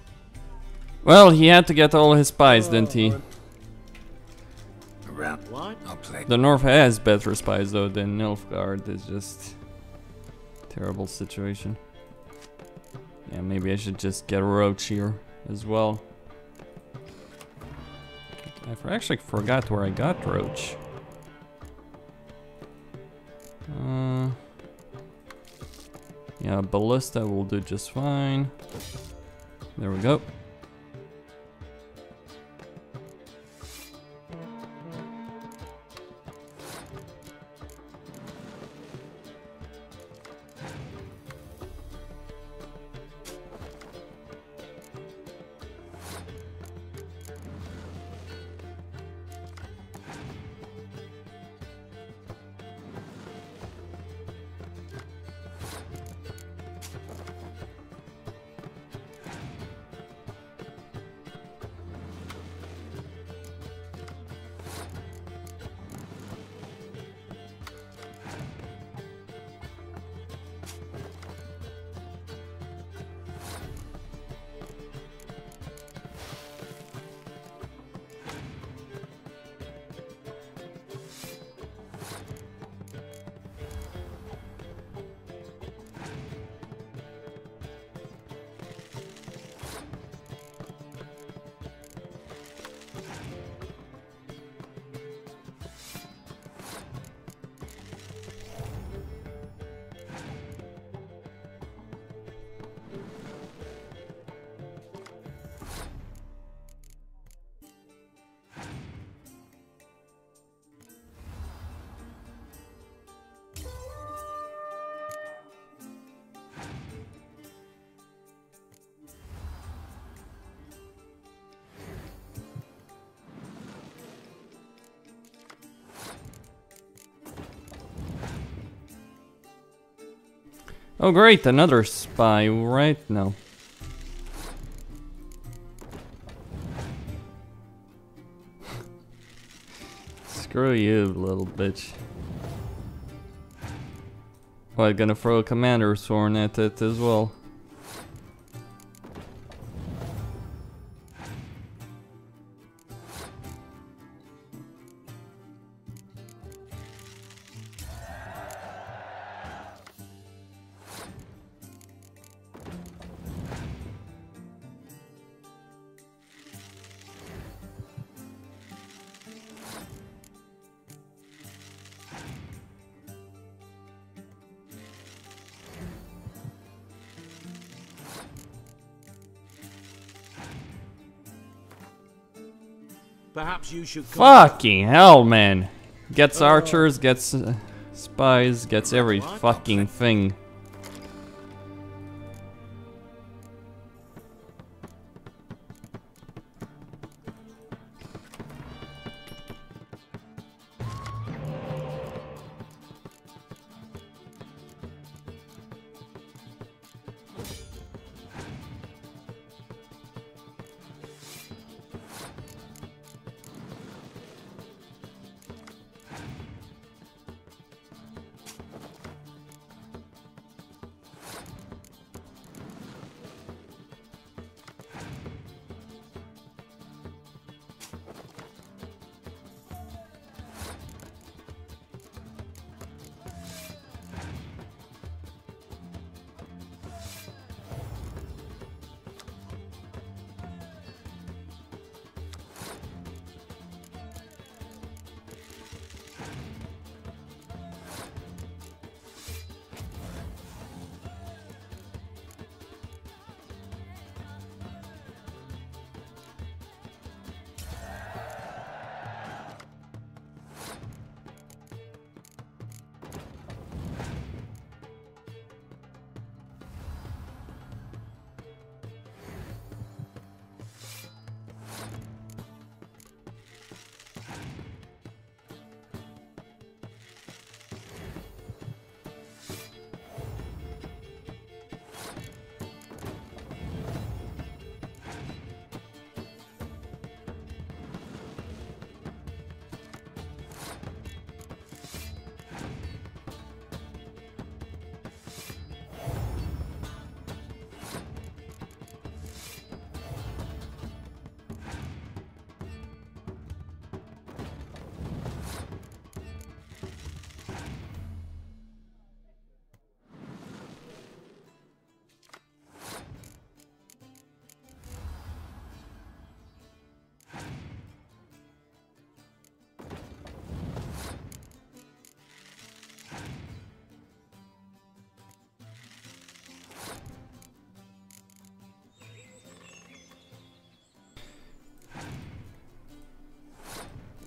Well, he had to get all his spies, didn't he? Around. What? I'll play. The North has better spies though than Nilfgaard. It's just terrible situation. Yeah, maybe I should just get a roach here as well. I actually forgot where I got roach. Yeah, ballista will do just fine. There we go. Oh great, another spy right now. Screw you, little bitch. Well, I'm gonna throw a commander's horn at it as well. Perhaps you should Fucking hell, man. Gets archers, gets spies, gets every fucking thing.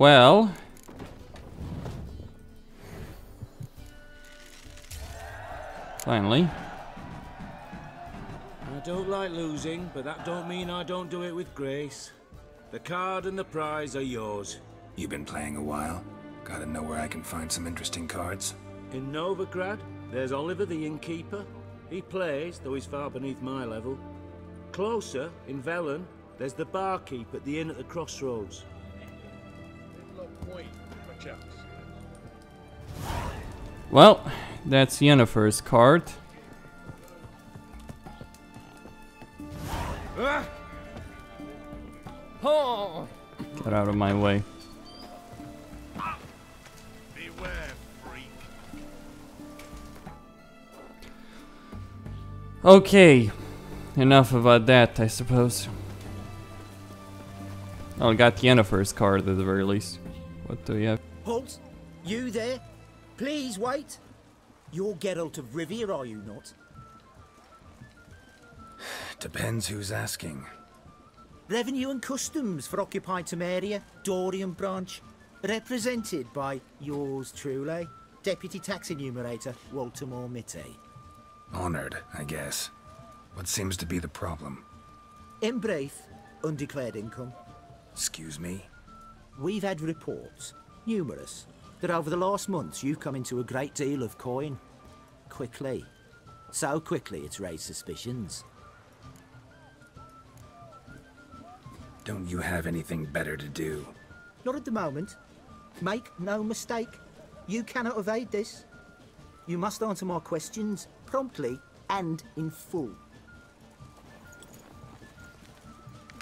Well, finally. I don't like losing, but that don't mean I don't do it with grace. The card and the prize are yours. You've been playing a while? Gotta know where I can find some interesting cards? In Novigrad, there's Oliver the innkeeper. He plays, though he's far beneath my level. Closer, in Velen, there's the barkeep at the inn at the crossroads. Well, that's Yennefer's card. Get out of my way. Beware, freak. Okay, enough about that, I suppose. Oh, I got Yennefer's card at the very least. What do we have? Halt! You there? Please wait. You're Geralt of Rivia, are you not? Depends who's asking. Revenue and Customs for occupied Tamara, Dorian branch, represented by yours truly, Deputy Tax Enumerator Walter Mitte. Honored, I guess. What seems to be the problem? In brief, undeclared income. Excuse me? We've had reports, numerous, that over the last months you've come into a great deal of coin. Quickly. So quickly it's raised suspicions. Don't you have anything better to do? Not at the moment. Make no mistake. You cannot evade this. You must answer my questions promptly and in full.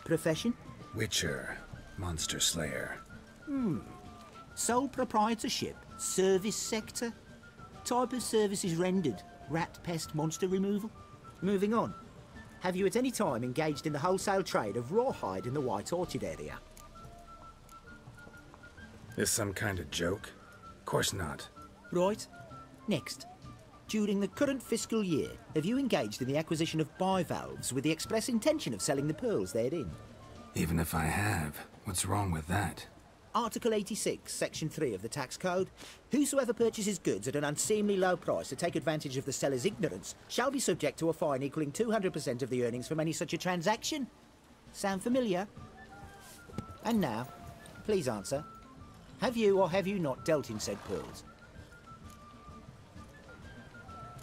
Profession? Witcher. Monster Slayer. Sole proprietorship. Service sector. Type of services rendered. Rat, pest, monster removal. Moving on. Have you at any time engaged in the wholesale trade of rawhide in the White Orchard area? This some kind of joke? Of course not. Right. Next. During the current fiscal year, have you engaged in the acquisition of bivalves with the express intention of selling the pearls therein? Even if I have, what's wrong with that? Article 86, Section 3 of the Tax Code. Whosoever purchases goods at an unseemly low price to take advantage of the seller's ignorance shall be subject to a fine equaling 200% of the earnings from any such a transaction. Sound familiar? And now, please answer. Have you or have you not dealt in said pearls?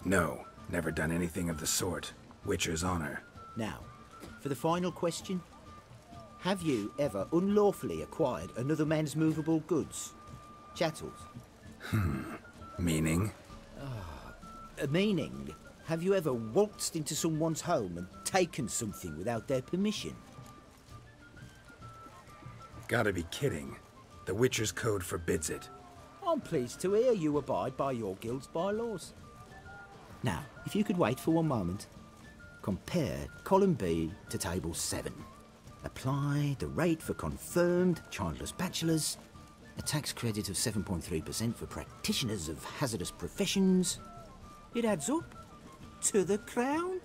No, never done anything of the sort. Witcher's honor. Now, for the final question. Have you ever unlawfully acquired another man's movable goods? Chattels? Meaning? Meaning, have you ever waltzed into someone's home and taken something without their permission? Gotta be kidding. The Witcher's code forbids it. I'm pleased to hear you abide by your guild's bylaws. Now, if you could wait for one moment, compare column B to table 7. Apply the rate for confirmed childless bachelors, a tax credit of 7.3% for practitioners of hazardous professions. It adds up to the crown.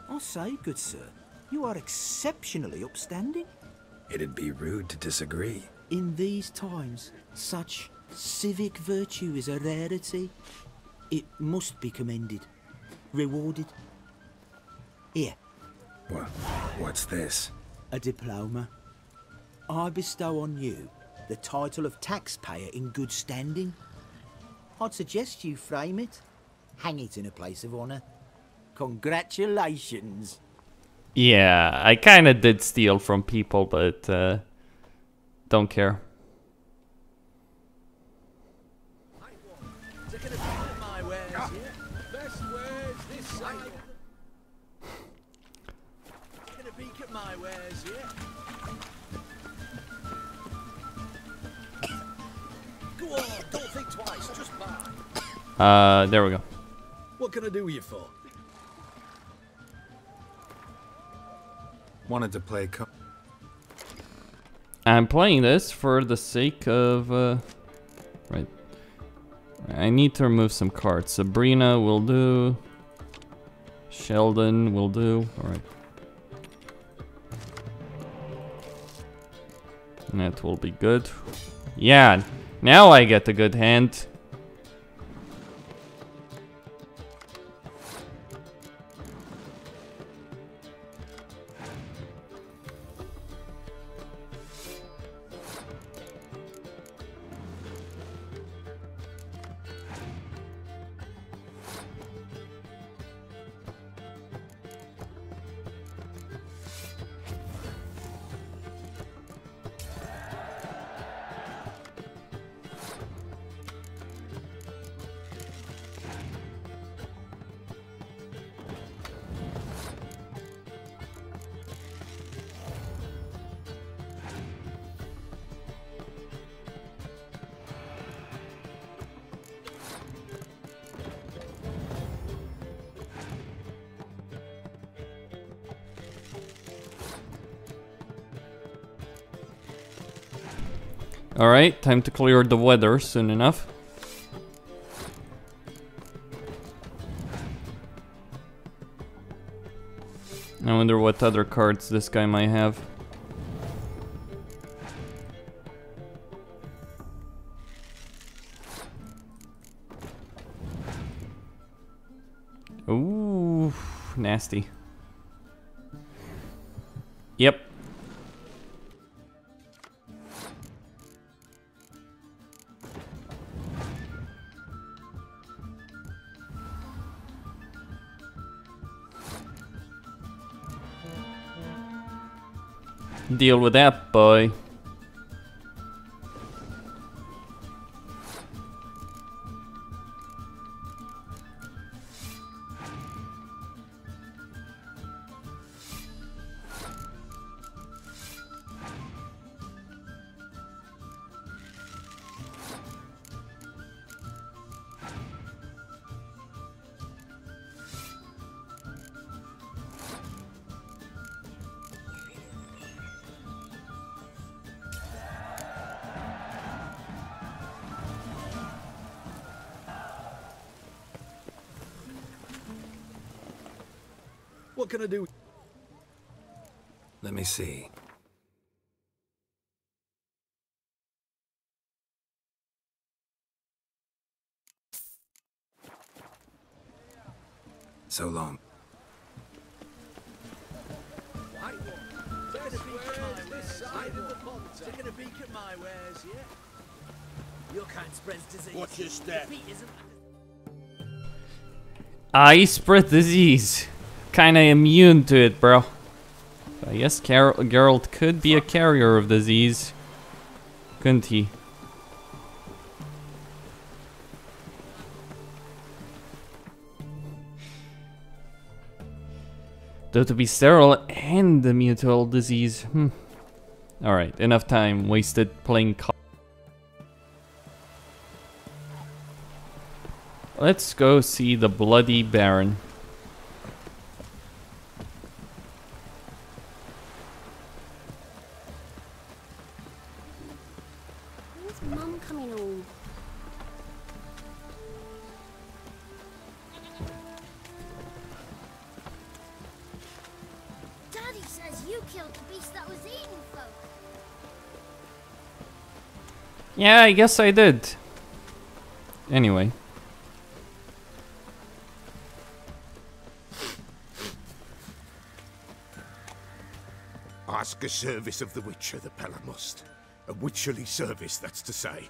I say, good sir, you are exceptionally upstanding. It'd be rude to disagree. In these times, such civic virtue is a rarity. It must be commended, rewarded. Here. What's this? A diploma. I bestow on you the title of taxpayer in good standing. I'd suggest you frame it, hang it in a place of honour. Congratulations. Yeah, I kind of did steal from people, but don't care. Go on, don't think twice, just buy. There we go. What can I do you for? Wanted to play I'm playing this for the sake of, right. I need to remove some cards. Sabrina will do. Sheldon will do. Alright. That will be good. Yeah, now I get a good hand. Alright, time to clear the weather soon enough. I wonder what other cards this guy might have. Ooh, nasty. Yep. Deal with that, boy. What can I do? Let me see. So long. Taking a peek at my wares, yeah? Your kind spreads disease. Watch your step. I spread disease. Kinda immune to it, bro. I guess Geralt could be a carrier of disease. Couldn't he? Though to be sterile and immune to all disease. Alright, enough time wasted playing Let's go see the Bloody Baron. When's Mum coming home? Daddy says you killed the beast that was eating folk. Yeah, I guess I did. Anyway. Ask a service of the Witcher, the Pella must. A witcherly service, that's to say.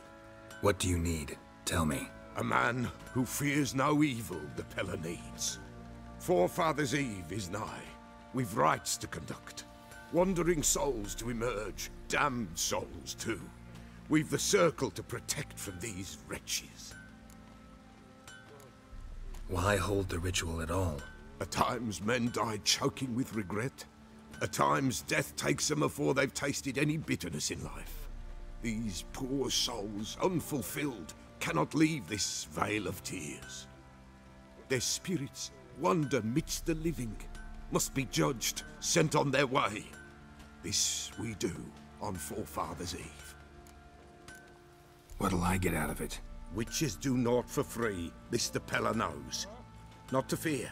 What do you need? Tell me. A man who fears no evil the Pella needs. Forefathers' Eve is nigh. We've rites to conduct. Wandering souls to emerge. Damned souls, too. We've the circle to protect from these wretches. Why hold the ritual at all? At times men die choking with regret. At times death takes them before they've tasted any bitterness in life. These poor souls, unfulfilled, cannot leave this vale of tears. Their spirits wander midst the living, must be judged, sent on their way. This we do on Forefathers' Eve. What'll I get out of it? Witches do naught for free, this the Pella knows. Not to fear.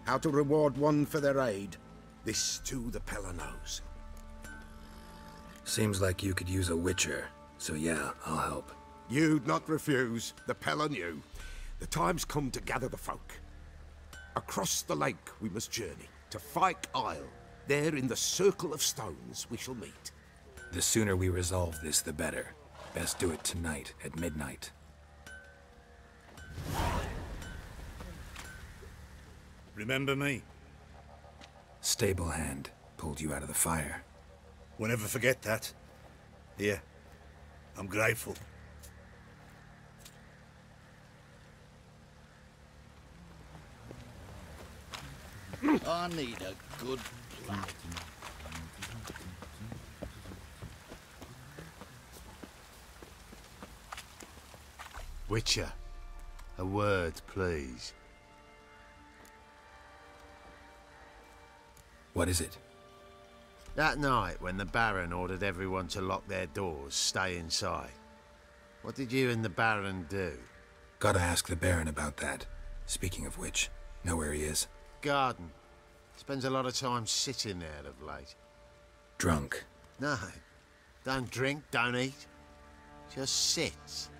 How to reward one for their aid, this too the Pella knows. Seems like you could use a witcher, so yeah, I'll help. You'd not refuse, the Pella knew. The time's come to gather the folk. Across the lake we must journey, to Fyke Isle. There in the circle of stones we shall meet. The sooner we resolve this, the better. Best do it tonight, at midnight. Remember me? Stable hand pulled you out of the fire. We'll never forget that. Here, I'm grateful. I need a good plan. Witcher, a word, please. What is it? That night when the Baron ordered everyone to lock their doors, stay inside. What did you and the Baron do? Gotta ask the Baron about that. Speaking of which, know where he is? Garden. Spends a lot of time sitting there of late. Drunk. No. Don't drink, don't eat. Just sits.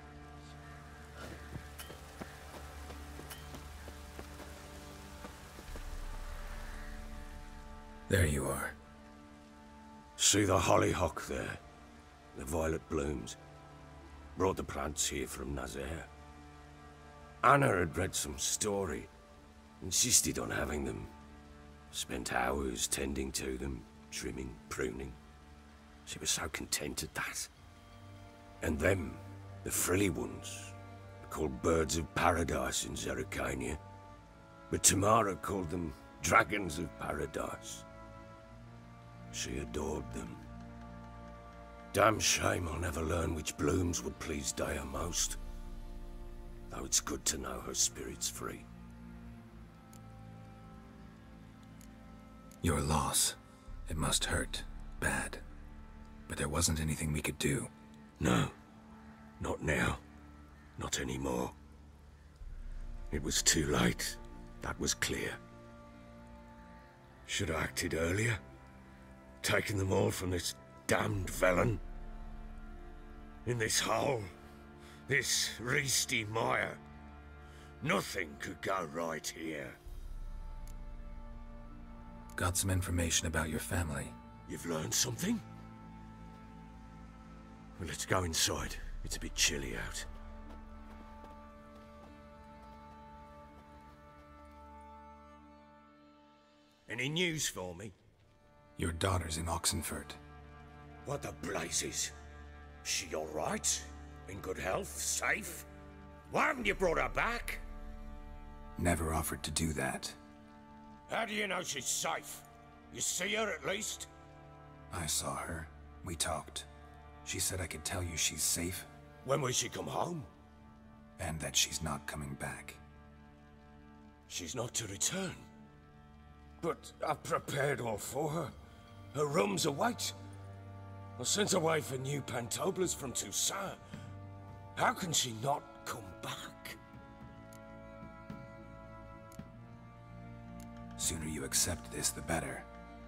There you are. See the hollyhock there? The violet blooms. Brought the plants here from Nazaire. Anna had read some story. Insisted on having them. Spent hours tending to them, trimming, pruning. She was so content at that. And them, the frilly ones, called birds of paradise in Zerrikania. But Tamara called them dragons of paradise. She adored them. Damn shame I'll never learn which blooms would please Dea most. Though it's good to know her spirit's free. Your loss. It must hurt. Bad. But there wasn't anything we could do. No. Not now. Not anymore. It was too late. That was clear. Should have acted earlier. Taken them all from this damned Velen. In this hole. This reesty mire. Nothing could go right here. Got some information about your family. You've learned something? Well, let's go inside. It's a bit chilly out. Any news for me? Your daughter's in Oxenfurt. What the blazes? She all right? In good health? Safe? Why haven't you brought her back? Never offered to do that. How do you know she's safe? You see her at least? I saw her. We talked. She said I could tell you she's safe. When will she come home? And that she's not coming back. She's not to return. But I've prepared all for her. Her rooms await. I sent away for new pantoblas from Toussaint. How can she not come back? Sooner you accept this, the better.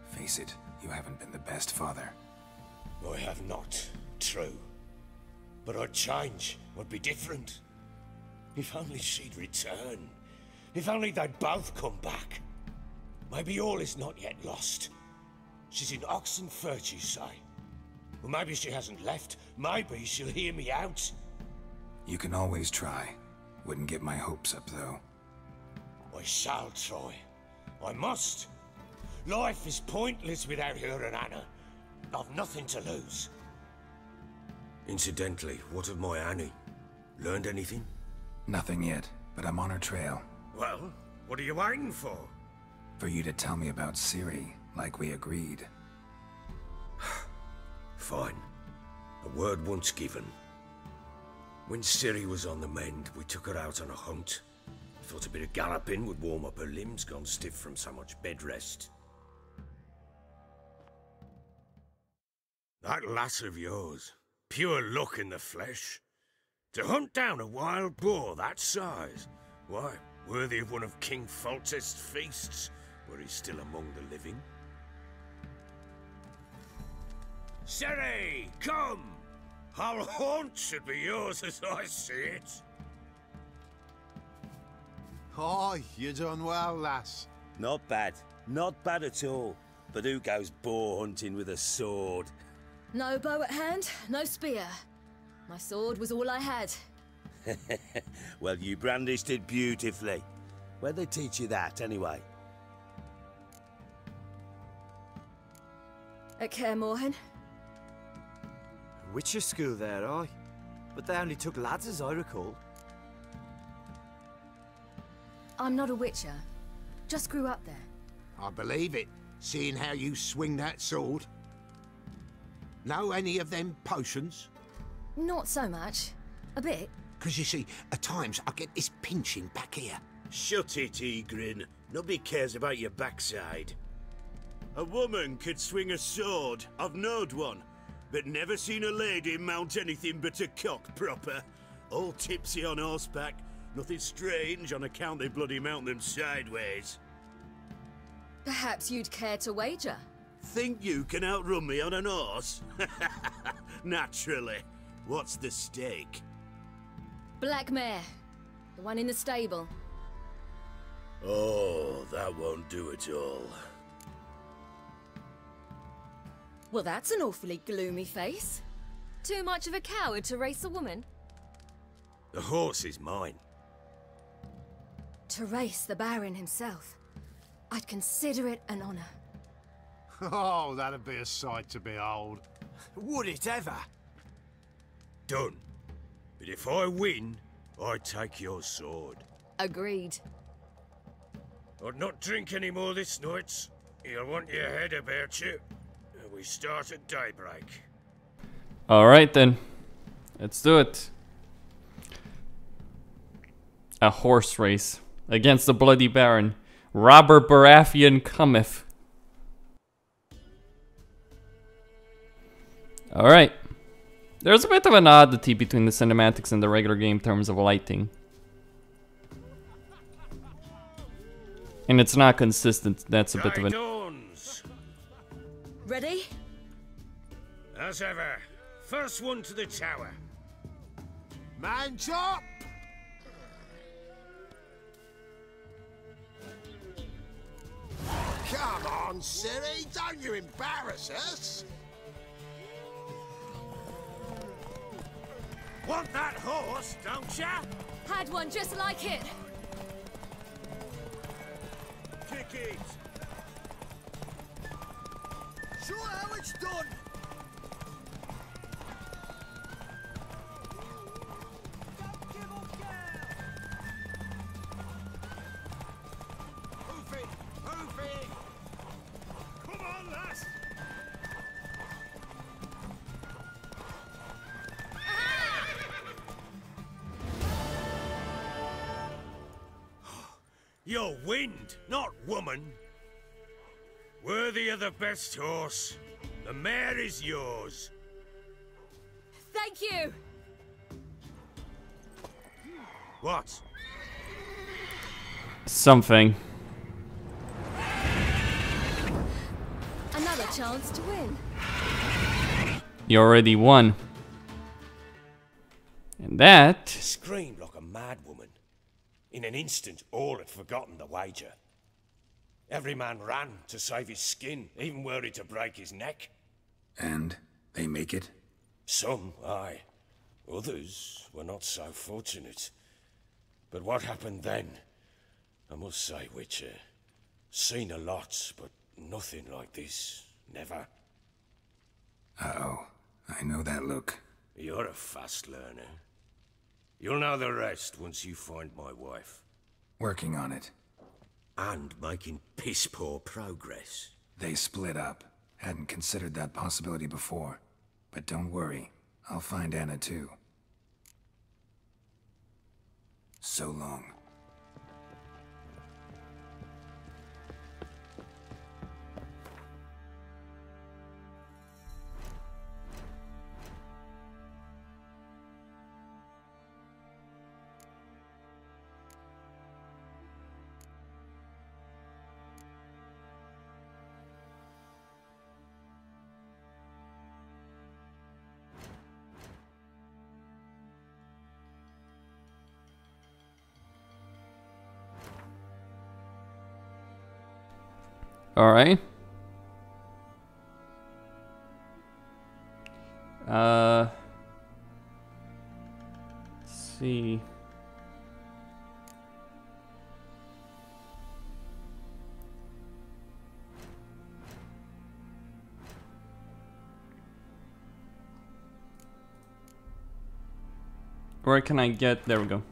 Face it, you haven't been the best father. I have not, true. But I'd change, I'd be different. If only she'd return. If only they'd both come back. Maybe all is not yet lost. She's in Oxenfurt, you say? Well, maybe she hasn't left. Maybe she'll hear me out. You can always try. Wouldn't get my hopes up, though. I shall try. I must. Life is pointless without her and Anna. I've nothing to lose. Incidentally, what of my Annie? Learned anything? Nothing yet, but I'm on her trail. Well, what are you waiting for? For you to tell me about Ciri, like we agreed. Fine. A word once given. When Ciri was on the mend, we took her out on a hunt. Thought a bit of galloping would warm up her limbs, gone stiff from so much bed rest. That lass of yours, pure luck in the flesh. To hunt down a wild boar that size, why, worthy of one of King Foltest's feasts, were he still among the living. Ciri, come! Our haunt should be yours as I see it. Oh, you done well, lass. Not bad. Not bad at all. But who goes boar hunting with a sword? No bow at hand, no spear. My sword was all I had. Well, you brandished it beautifully. Where'd they teach you that, anyway? At Kaer Morhen. Witcher school there, aye. But they only took lads, as I recall. I'm not a witcher. Just grew up there. I believe it, seeing how you swing that sword. Know any of them potions? Not so much. A bit. Because you see, at times I get this pinching back here. Shut it, Egrin. Nobody cares about your backside. A woman could swing a sword. I've knowed one. But never seen a lady mount anything but a cock proper. All tipsy on horseback. Nothing strange on account they bloody mount them sideways. Perhaps you'd care to wager? Think you can outrun me on an horse? Naturally. What's the stake? Black mare. The one in the stable. Oh, that won't do at all. Well, that's an awfully gloomy face. Too much of a coward to race a woman? The horse is mine. To race the Baron himself. I'd consider it an honor. Oh, that'd be a sight to behold. Would it ever? Done. But if I win, I take your sword. Agreed. I'd not drink any more this night. You'll want your head about you. We start at daybreak. Alright then. Let's do it. A horse race against the Bloody Baron. Robert Baratheon cometh. Alright. There's a bit of an oddity between the cinematics and the regular game in terms of lighting. And it's not consistent. That's a bit of an... Ready? As ever. First one to the tower. Man chop! Come on, Siri, don't you embarrass us! Want that horse, don't ya? Had one just like it. Kick it. Show how it's done. Move it! Move it! Come on, lass. You're wind, not woman. Worthy of the best horse. The mare is yours. Thank you. What? Something. Another chance to win. You already won. And that... Screamed like a mad woman. In an instant, all had forgotten the wager. Every man ran to save his skin, even were it to break his neck. And they make it? Some, aye. Others were not so fortunate. But what happened then? I must say, Witcher, seen a lot, but nothing like this. Never. Uh-oh. I know that look. You're a fast learner. You'll know the rest once you find my wife. Working on it. And making piss-poor progress. They split up. Hadn't considered that possibility before. But don't worry. I'll find Anna too. So long. Alright. Let's see. Where can I get... There we go.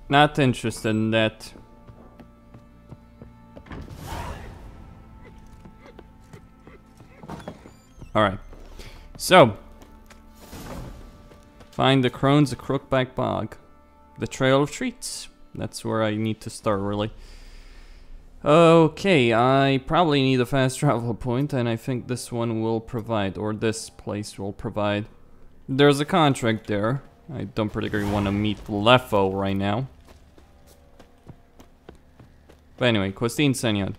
Not interested in that. Alright. So. Find the Crones of Crookback Bog. The Trail of Treats. That's where I need to start, really. Okay, I probably need a fast travel point, and I think this one will provide, or this place will provide. There's a contract there. I don't particularly want to meet Lefo right now. But anyway, Costin Senyon.